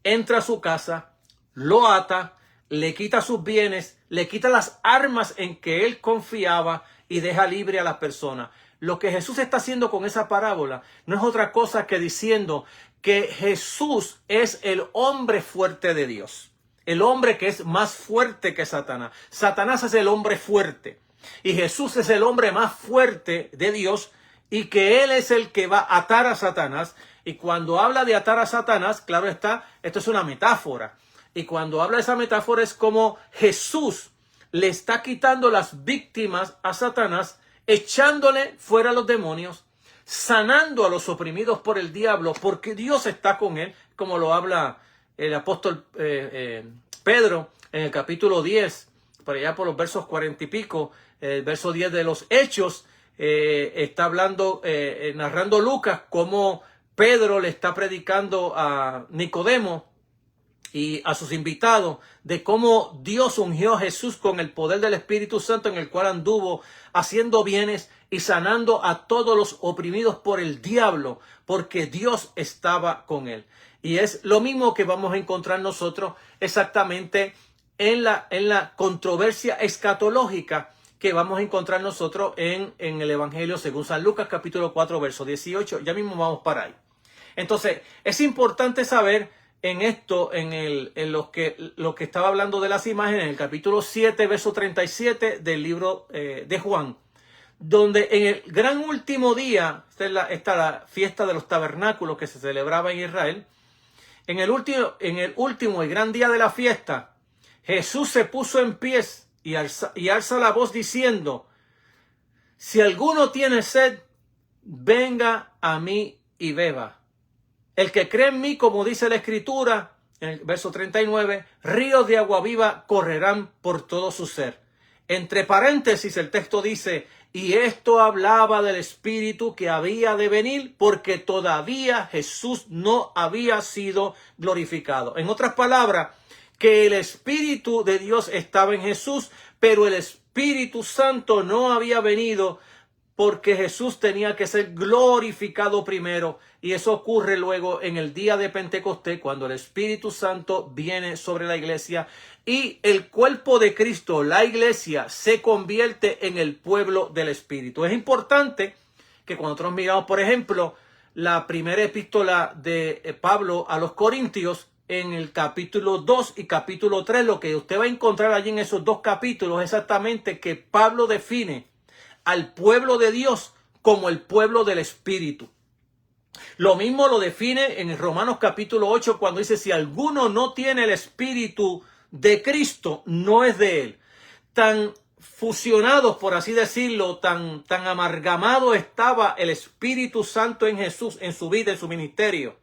entra a su casa, lo ata, le quita sus bienes, le quita las armas en que él confiaba y deja libre a las personas. Lo que Jesús está haciendo con esa parábola no es otra cosa que diciendo que Jesús es el hombre fuerte de Dios. El hombre que es más fuerte que Satanás. Satanás es el hombre fuerte. Y Jesús es el hombre más fuerte de Dios. Y que Él es el que va a atar a Satanás. Y cuando habla de atar a Satanás, claro está, esto es una metáfora. Y cuando habla de esa metáfora es como Jesús le está quitando las víctimas a Satanás, echándole fuera a los demonios, sanando a los oprimidos por el diablo, porque Dios está con él, como lo habla el apóstol Pedro en el capítulo 10, por allá por los versos 40 y pico, el verso 10 de los Hechos, está hablando, narrando Lucas, cómo Pedro le está predicando a Nicodemo y a sus invitados de cómo Dios ungió a Jesús con el poder del Espíritu Santo, en el cual anduvo haciendo bienes y sanando a todos los oprimidos por el diablo, porque Dios estaba con él. Y es lo mismo que vamos a encontrar nosotros exactamente en la controversia escatológica que vamos a encontrar nosotros en el Evangelio según San Lucas capítulo 4 verso 18. Ya mismo vamos para ahí. Entonces es importante saber en esto, lo que estaba hablando de las imágenes, en el capítulo 7, verso 37 del libro de Juan, donde en el gran último día, está la fiesta de los tabernáculos que se celebraba en Israel, en el último y gran día de la fiesta, Jesús se puso en pie y alza la voz diciendo: si alguno tiene sed, venga a mí y beba. El que cree en mí, como dice la Escritura, en el verso 39, ríos de agua viva correrán por todo su ser. Entre paréntesis, el texto dice: y esto hablaba del Espíritu que había de venir, porque todavía Jesús no había sido glorificado. En otras palabras, que el Espíritu de Dios estaba en Jesús, pero el Espíritu Santo no había venido, porque Jesús tenía que ser glorificado primero, y eso ocurre luego en el día de Pentecostés, cuando el Espíritu Santo viene sobre la iglesia y el cuerpo de Cristo, la iglesia, se convierte en el pueblo del Espíritu. Es importante que cuando nosotros miramos, por ejemplo, la primera epístola de Pablo a los Corintios, en el capítulo 2 y capítulo 3, lo que usted va a encontrar allí en esos dos capítulos, exactamente que Pablo define al pueblo de Dios como el pueblo del Espíritu. Lo mismo lo define en Romanos capítulo 8 cuando dice: si alguno no tiene el Espíritu de Cristo, no es de él. Tan fusionados, por así decirlo, tan amalgamado estaba el Espíritu Santo en Jesús, en su vida, en su ministerio,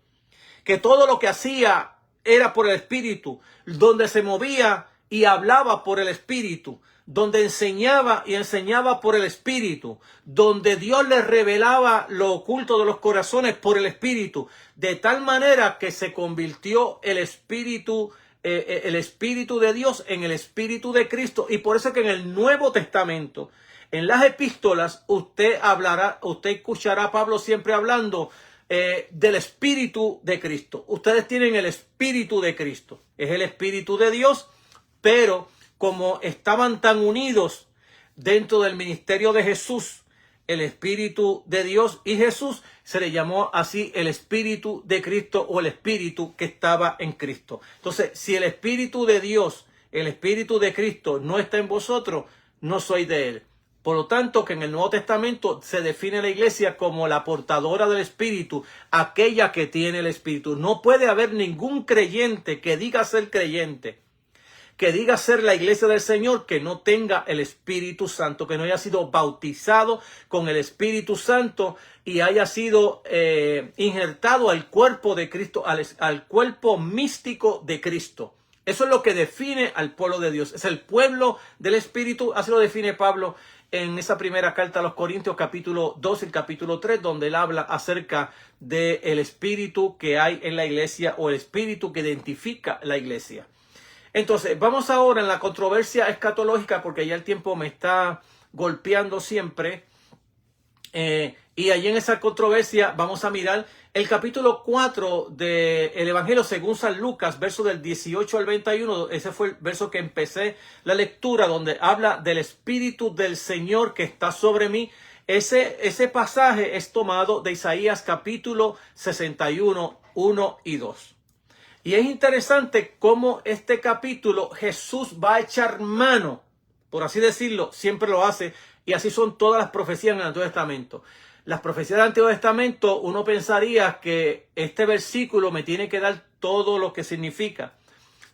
que todo lo que hacía era por el Espíritu, donde se movía y hablaba por el Espíritu, donde enseñaba y enseñaba por el Espíritu, donde Dios le revelaba lo oculto de los corazones por el Espíritu, de tal manera que se convirtió el Espíritu de Dios en el Espíritu de Cristo. Y por eso es que en el Nuevo Testamento, en las epístolas, usted escuchará a Pablo siempre hablando del Espíritu de Cristo. Ustedes tienen el Espíritu de Cristo, es el Espíritu de Dios, pero como estaban tan unidos dentro del ministerio de Jesús, el Espíritu de Dios y Jesús, se le llamó así el Espíritu de Cristo, o el Espíritu que estaba en Cristo. Entonces, si el Espíritu de Dios, el Espíritu de Cristo no está en vosotros, no sois de él. Por lo tanto, que en el Nuevo Testamento se define la iglesia como la portadora del Espíritu, aquella que tiene el Espíritu. No puede haber ningún creyente que diga ser creyente, que diga ser la iglesia del Señor, que no tenga el Espíritu Santo, que no haya sido bautizado con el Espíritu Santo y haya sido injertado al cuerpo de Cristo, al cuerpo místico de Cristo. Eso es lo que define al pueblo de Dios. Es el pueblo del Espíritu. Así lo define Pablo en esa primera carta a los Corintios, capítulo 2 y capítulo 3, donde él habla acerca del Espíritu que hay en la iglesia, o el Espíritu que identifica la iglesia. Entonces, vamos ahora en la controversia escatológica, porque ya el tiempo me está golpeando siempre. Y allí en esa controversia vamos a mirar el capítulo 4 del Evangelio según San Lucas, verso del 18 al 21. Ese fue el verso que empecé la lectura, donde habla del Espíritu del Señor que está sobre mí. Ese pasaje es tomado de Isaías capítulo 61, 1 y 2. Y es interesante cómo este capítulo Jesús va a echar mano, por así decirlo, siempre lo hace, y así son todas las profecías en el Antiguo Testamento. Las profecías del Antiguo Testamento, uno pensaría que este versículo me tiene que dar todo lo que significa.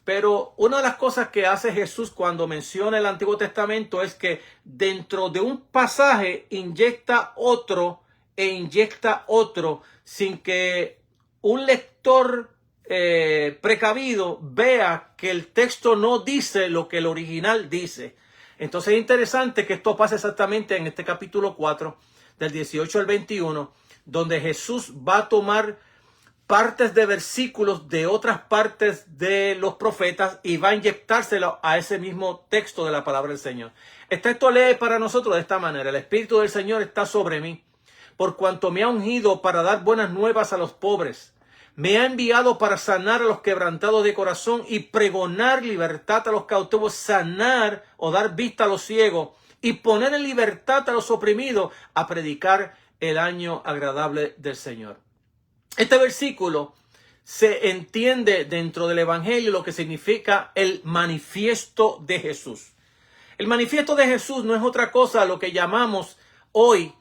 Pero una de las cosas que hace Jesús cuando menciona el Antiguo Testamento es que dentro de un pasaje inyecta otro sin que un lector precavido vea que el texto no dice lo que el original dice. Entonces es interesante que esto pase exactamente en este capítulo 4, del 18 al 21, donde Jesús va a tomar partes de versículos de otras partes de los profetas y va a inyectárselo a ese mismo texto de la palabra del Señor. Este texto lee para nosotros de esta manera: el Espíritu del Señor está sobre mí, por cuanto me ha ungido para dar buenas nuevas a los pobres. Me ha enviado para sanar a los quebrantados de corazón y pregonar libertad a los cautivos, sanar o dar vista a los ciegos y poner en libertad a los oprimidos, a predicar el año agradable del Señor. Este versículo se entiende dentro del Evangelio lo que significa el manifiesto de Jesús. El manifiesto de Jesús no es otra cosa lo que llamamos hoy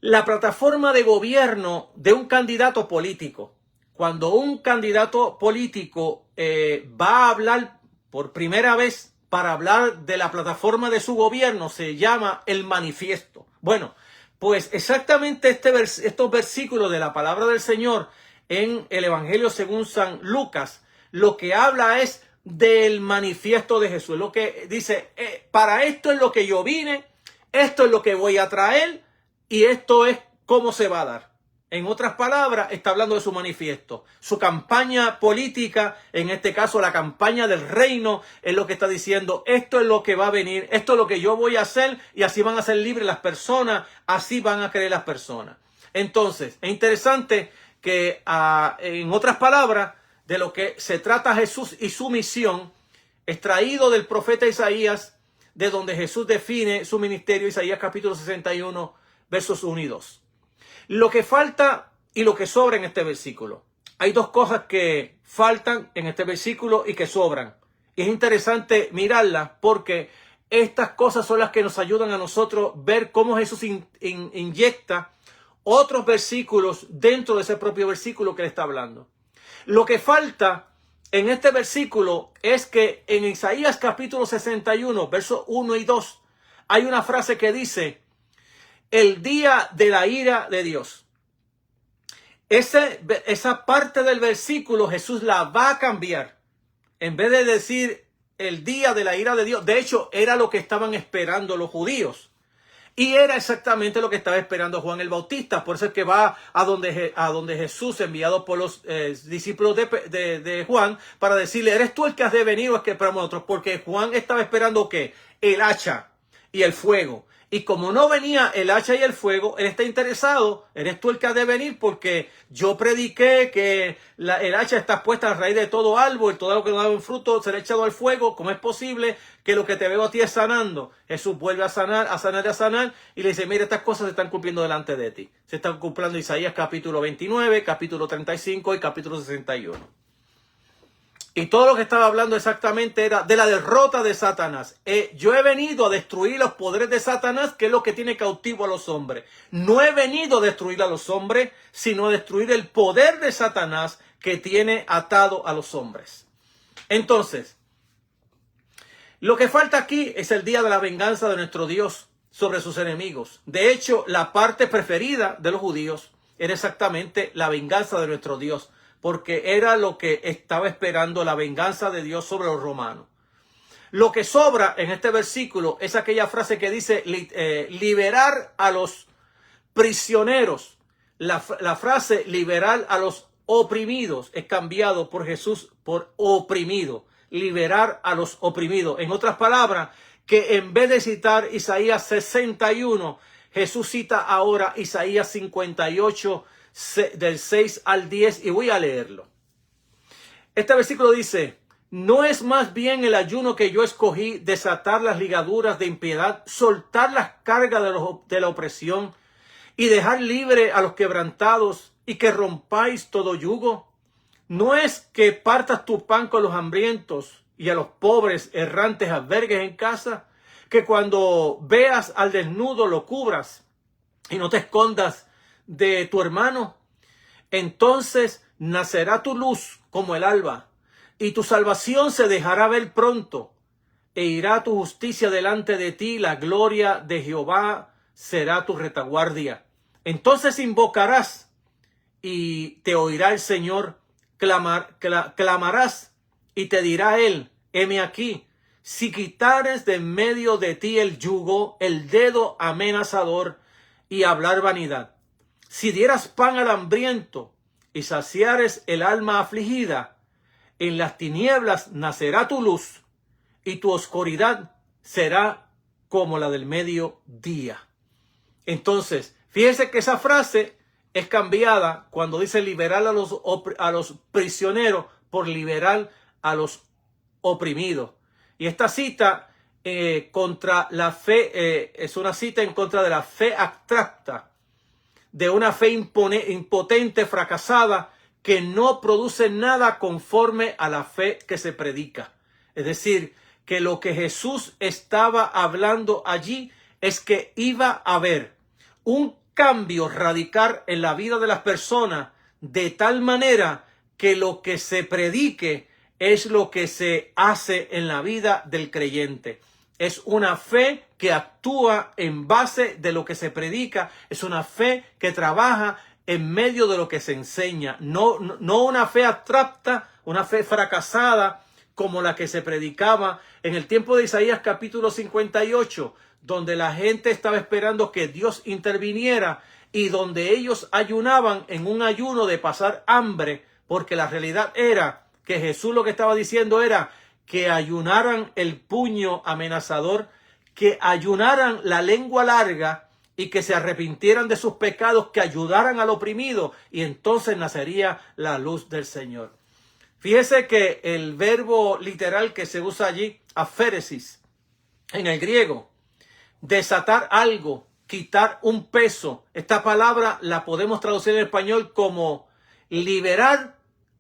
la plataforma de gobierno de un candidato político. Cuando un candidato político va a hablar por primera vez para hablar de la plataforma de su gobierno, se llama el manifiesto. Bueno, pues exactamente estos versículos de la palabra del Señor en el Evangelio según San Lucas, lo que habla es del manifiesto de Jesús. Lo que dice, para esto es lo que yo vine, esto es lo que voy a traer y esto es cómo se va a dar. En otras palabras, está hablando de su manifiesto. Su campaña política, en este caso la campaña del reino, es lo que está diciendo, esto es lo que va a venir, esto es lo que yo voy a hacer y así van a ser libres las personas, así van a creer las personas. Entonces, es interesante que en otras palabras, de lo que se trata Jesús y su misión, extraído del profeta Isaías, de donde Jesús define su ministerio, Isaías capítulo 61, versos 1 y 2. Lo que falta y lo que sobra en este versículo. Hay dos cosas que faltan en este versículo y que sobran. Y es interesante mirarlas porque estas cosas son las que nos ayudan a nosotros ver cómo Jesús inyecta otros versículos dentro de ese propio versículo que le está hablando. Lo que falta en este versículo es que en Isaías capítulo 61, versos 1 y 2, hay una frase que dice, el día de la ira de Dios. Esa parte del versículo Jesús la va a cambiar. En vez de decir el día de la ira de Dios, de hecho era lo que estaban esperando los judíos. Y era exactamente lo que estaba esperando Juan el Bautista. Por eso es que va a donde Jesús, enviado por los discípulos de Juan, para decirle, ¿eres tú el que has de venir o es que esperamos nosotros? Porque Juan estaba esperando ¿qué? El hacha y el fuego. Y como no venía el hacha y el fuego, él está interesado, eres tú el que has de venir, porque yo prediqué que el hacha está puesta a raíz de todo árbol, todo lo que no da un fruto será echado al fuego. ¿Cómo es posible que lo que te veo a ti es sanando? Jesús vuelve a sanar, y le dice, mira, estas cosas se están cumpliendo delante de ti. Se están cumpliendo Isaías capítulo 29, capítulo 35 y capítulo 61. Y todo lo que estaba hablando exactamente era de la derrota de Satanás. Yo he venido a destruir los poderes de Satanás, que es lo que tiene cautivo a los hombres. No he venido a destruir a los hombres, sino a destruir el poder de Satanás que tiene atado a los hombres. Entonces, lo que falta aquí es el día de la venganza de nuestro Dios sobre sus enemigos. De hecho, la parte preferida de los judíos era exactamente la venganza de nuestro Dios, porque era lo que estaba esperando, la venganza de Dios sobre los romanos. Lo que sobra en este versículo es aquella frase que dice liberar a los prisioneros. La frase liberar a los oprimidos es cambiado por Jesús por oprimido. Liberar a los oprimidos. En otras palabras, que en vez de citar Isaías 61, Jesús cita ahora Isaías 58, del 6 al 10, y voy a leerlo. Este versículo dice, ¿no es más bien el ayuno que yo escogí desatar las ligaduras de impiedad, soltar las cargas de la opresión y dejar libre a los quebrantados y que rompáis todo yugo? ¿No es que partas tu pan con los hambrientos y a los pobres errantes albergues en casa? Que cuando veas al desnudo lo cubras y no te escondas de tu hermano. Entonces nacerá tu luz como el alba, y tu salvación se dejará ver pronto, e irá tu justicia delante de ti, la gloria de Jehová será tu retaguardia. Entonces invocarás, y te oirá el Señor, clamarás, y te dirá él, heme aquí. Si quitares de en medio de ti el yugo, el dedo amenazador, y hablar vanidad. Si dieras pan al hambriento y saciares el alma afligida, en las tinieblas nacerá tu luz y tu oscuridad será como la del mediodía. Entonces, fíjense que esa frase es cambiada cuando dice liberar a los prisioneros por liberar a los oprimidos. Y esta cita contra la fe es una cita en contra de la fe abstracta, de una fe impotente, fracasada, que no produce nada conforme a la fe que se predica. Es decir, que lo que Jesús estaba hablando allí es que iba a haber un cambio radical en la vida de las personas, de tal manera que lo que se predique es lo que se hace en la vida del creyente. Es una fe que actúa en base de lo que se predica. Es una fe que trabaja en medio de lo que se enseña. No una fe abstracta, una fe fracasada como la que se predicaba en el tiempo de Isaías capítulo 58, donde la gente estaba esperando que Dios interviniera y donde ellos ayunaban en un ayuno de pasar hambre, porque la realidad era que Jesús lo que estaba diciendo era que ayunaran el puño amenazador, que ayunaran la lengua larga y que se arrepintieran de sus pecados, que ayudaran al oprimido, y entonces nacería la luz del Señor. Fíjese que el verbo literal que se usa allí, aféresis, en el griego, desatar algo, quitar un peso. Esta palabra la podemos traducir en español como liberar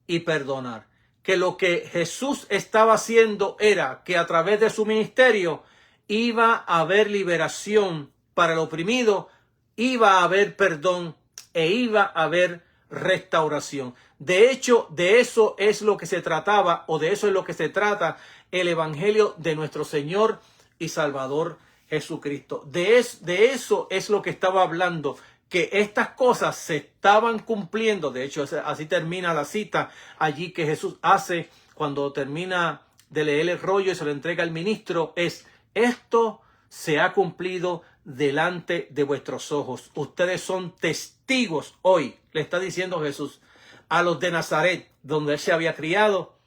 y perdonar. Que lo que Jesús estaba haciendo era que a través de su ministerio iba a haber liberación para el oprimido, iba a haber perdón e iba a haber restauración. De hecho, de eso es lo que se trataba, o de eso es lo que se trata el evangelio de nuestro Señor y Salvador Jesucristo. De eso es lo que estaba hablando, que estas cosas se estaban cumpliendo. De hecho, así termina la cita allí que Jesús hace cuando termina de leer el rollo y se lo entrega al ministro. Esto se ha cumplido delante de vuestros ojos. Ustedes son testigos hoy, le está diciendo Jesús a los de Nazaret, donde él se había criado,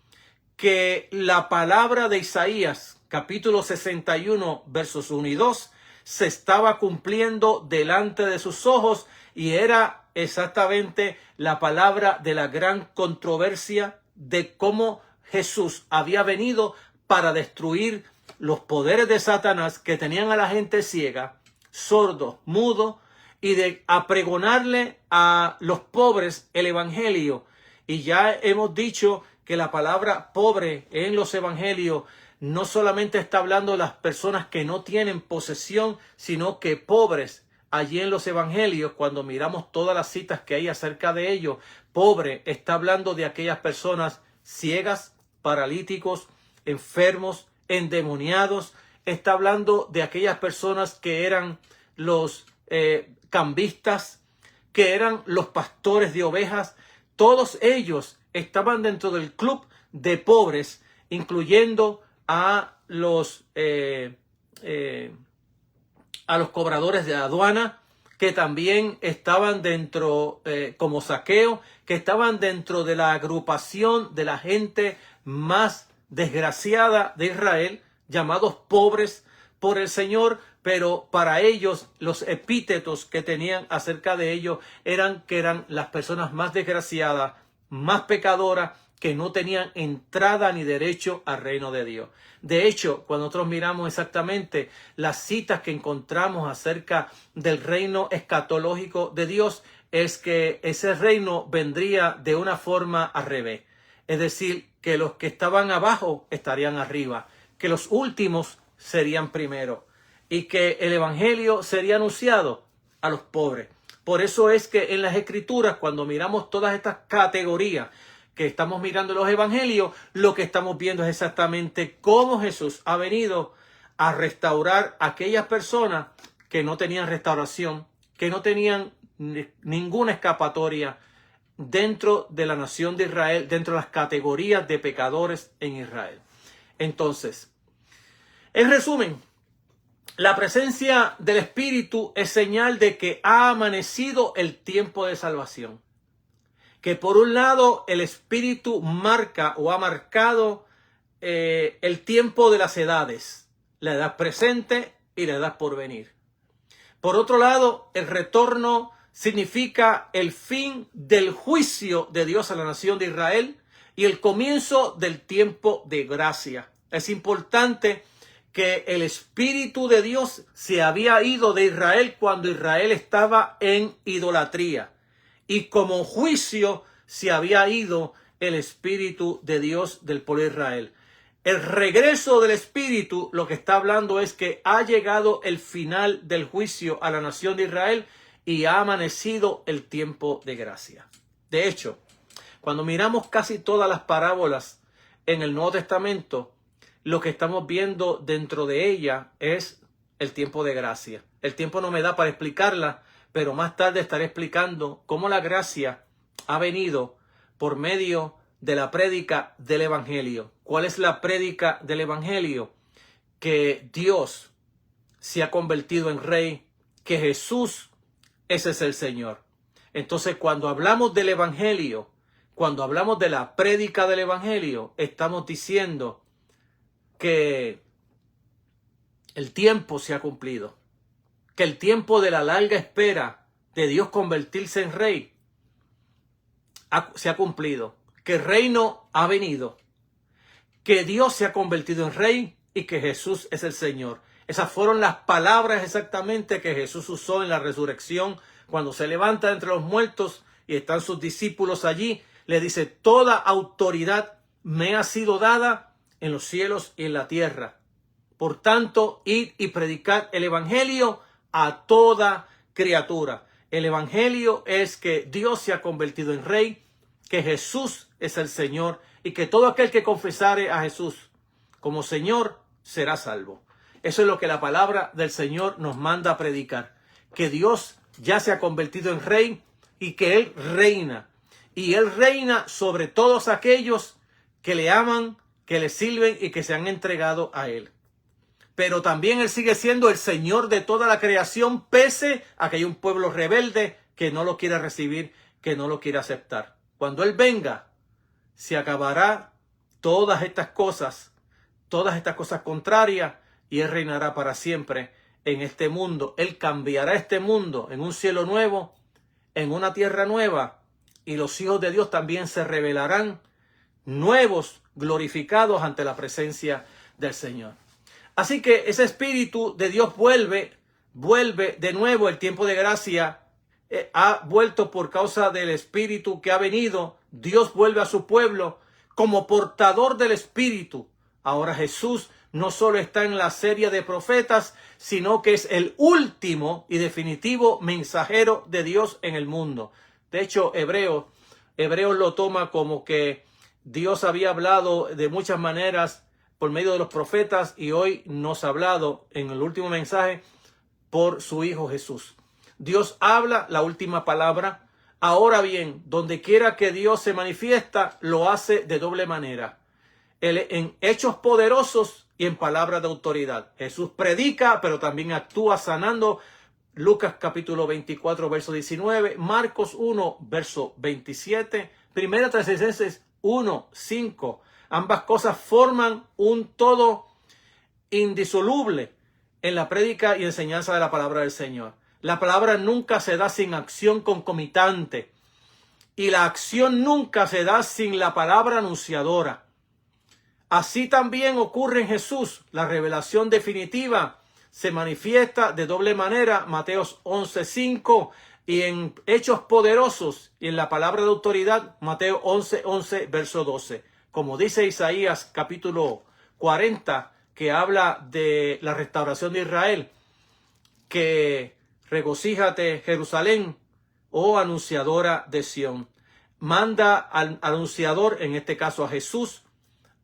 que la palabra de Isaías, capítulo 61, versos 1 y 2, se estaba cumpliendo delante de sus ojos, y era exactamente la palabra de la gran controversia de cómo Jesús había venido para destruir los poderes de Satanás que tenían a la gente ciega, sordo, mudo, y de apregonarle a los pobres el evangelio. Y ya hemos dicho que la palabra pobre en los evangelios no solamente está hablando de las personas que no tienen posesión, sino que pobres allí en los evangelios, cuando miramos todas las citas que hay acerca de ello, pobre está hablando de aquellas personas ciegas, paralíticos, enfermos, endemoniados. Está hablando de aquellas personas que eran los cambistas, que eran los pastores de ovejas. Todos ellos estaban dentro del club de pobres, incluyendo a los cobradores de aduana, que también estaban dentro, como Zaqueo, que estaban dentro de la agrupación de la gente más desgraciada de Israel, llamados pobres por el Señor. Pero para ellos los epítetos que tenían acerca de ellos eran que eran las personas más desgraciadas, más pecadoras, que no tenían entrada ni derecho al reino de Dios. De hecho, cuando nosotros miramos exactamente las citas que encontramos acerca del reino escatológico de Dios, es que ese reino vendría de una forma al revés. Es decir, que los que estaban abajo estarían arriba, que los últimos serían primero, y que el evangelio sería anunciado a los pobres. Por eso es que en las escrituras, cuando miramos todas estas categorías que estamos mirando en los evangelios, lo que estamos viendo es exactamente cómo Jesús ha venido a restaurar a aquellas personas que no tenían restauración, que no tenían ninguna escapatoria dentro de la nación de Israel, dentro de las categorías de pecadores en Israel. Entonces, en resumen, la presencia del Espíritu es señal de que ha amanecido el tiempo de salvación. Que por un lado el Espíritu marca o ha marcado el tiempo de las edades, la edad presente y la edad por venir. Por otro lado, el retorno significa el fin del juicio de Dios a la nación de Israel y el comienzo del tiempo de gracia. Es importante que el Espíritu de Dios se había ido de Israel cuando Israel estaba en idolatría. Y como juicio se había ido el Espíritu de Dios del pueblo de Israel. El regreso del Espíritu lo que está hablando es que ha llegado el final del juicio a la nación de Israel y ha amanecido el tiempo de gracia. De hecho, cuando miramos casi todas las parábolas en el Nuevo Testamento, lo que estamos viendo dentro de ella es el tiempo de gracia. El tiempo no me da para explicarla, pero más tarde estaré explicando cómo la gracia ha venido por medio de la prédica del Evangelio. ¿Cuál es la prédica del Evangelio? Que Dios se ha convertido en Rey, que Jesús, ese es el Señor. Entonces, cuando hablamos del Evangelio, cuando hablamos de la prédica del Evangelio, estamos diciendo que el tiempo se ha cumplido, que el tiempo de la larga espera de Dios convertirse en Rey se ha cumplido, que el reino ha venido, que Dios se ha convertido en Rey y que Jesús es el Señor. Esas fueron las palabras exactamente que Jesús usó en la resurrección, cuando se levanta entre los muertos y están sus discípulos allí. Le dice: toda autoridad me ha sido dada en los cielos y en la tierra. Por tanto, id y predicad el Evangelio a toda criatura. El Evangelio es que Dios se ha convertido en Rey, que Jesús es el Señor y que todo aquel que confesare a Jesús como Señor será salvo. Eso es lo que la palabra del Señor nos manda a predicar. Que Dios ya se ha convertido en Rey y que Él reina. Y Él reina sobre todos aquellos que le aman, que le sirven y que se han entregado a Él. Pero también Él sigue siendo el Señor de toda la creación, pese a que hay un pueblo rebelde que no lo quiere recibir, que no lo quiere aceptar. Cuando Él venga, se acabará todas estas cosas contrarias, y Él reinará para siempre en este mundo. Él cambiará este mundo en un cielo nuevo, en una tierra nueva, y los hijos de Dios también se revelarán nuevos, glorificados ante la presencia del Señor. Así que ese Espíritu de Dios vuelve de nuevo. El tiempo de gracia ha vuelto por causa del Espíritu que ha venido. Dios vuelve a su pueblo como portador del Espíritu. Ahora Jesús no solo está en la serie de profetas, sino que es el último y definitivo mensajero de Dios en el mundo. De hecho, Hebreos lo toma como que Dios había hablado de muchas maneras por medio de los profetas y hoy nos ha hablado en el último mensaje por su Hijo Jesús. Dios habla la última palabra. Ahora bien, donde quiera que Dios se manifiesta, lo hace de doble manera. En hechos poderosos y en palabras de autoridad. Jesús predica, pero también actúa sanando. Lucas capítulo 24, verso 19. Marcos 1, verso 27. Primera Tesalonicenses 1, 5. Ambas cosas forman un todo indisoluble en la prédica y enseñanza de la palabra del Señor. La palabra nunca se da sin acción concomitante. Y la acción nunca se da sin la palabra anunciadora. Así también ocurre en Jesús. La revelación definitiva se manifiesta de doble manera, Mateos 11:5, y en hechos poderosos y en la palabra de autoridad, Mateo 11:11, verso 12. Como dice Isaías capítulo 40, que habla de la restauración de Israel, que regocíjate Jerusalén, oh anunciadora de Sión. Manda al anunciador, en este caso a Jesús,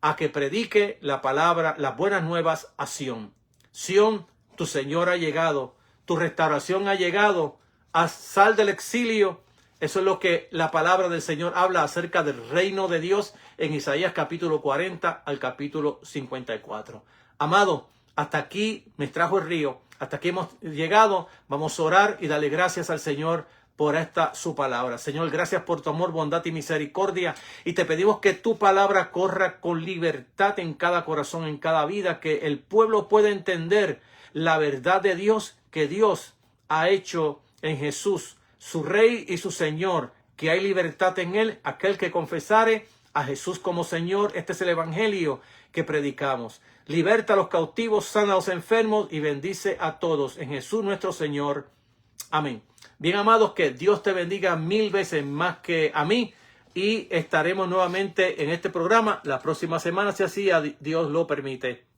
a que predique la palabra, las buenas nuevas a Sión. Sión, tu Señor ha llegado, tu restauración ha llegado, sal del exilio. Eso es lo que la palabra del Señor habla acerca del reino de Dios en Isaías capítulo 40 al capítulo 54. Amado, hasta aquí me trajo el río, hasta aquí hemos llegado. Vamos a orar y darle gracias al Señor por esta su palabra. Señor, gracias por tu amor, bondad y misericordia. Y te pedimos que tu palabra corra con libertad en cada corazón, en cada vida, que el pueblo pueda entender la verdad de Dios, que Dios ha hecho en Jesús, su Rey y su Señor, que hay libertad en Él. Aquel que confesare a Jesús como Señor, este es el Evangelio que predicamos. Liberta a los cautivos, sana a los enfermos y bendice a todos. En Jesús nuestro Señor. Amén. Bien, amados, que Dios te bendiga 1000 veces más que a mí. y estaremos nuevamente en este programa la próxima semana, si así Dios lo permite.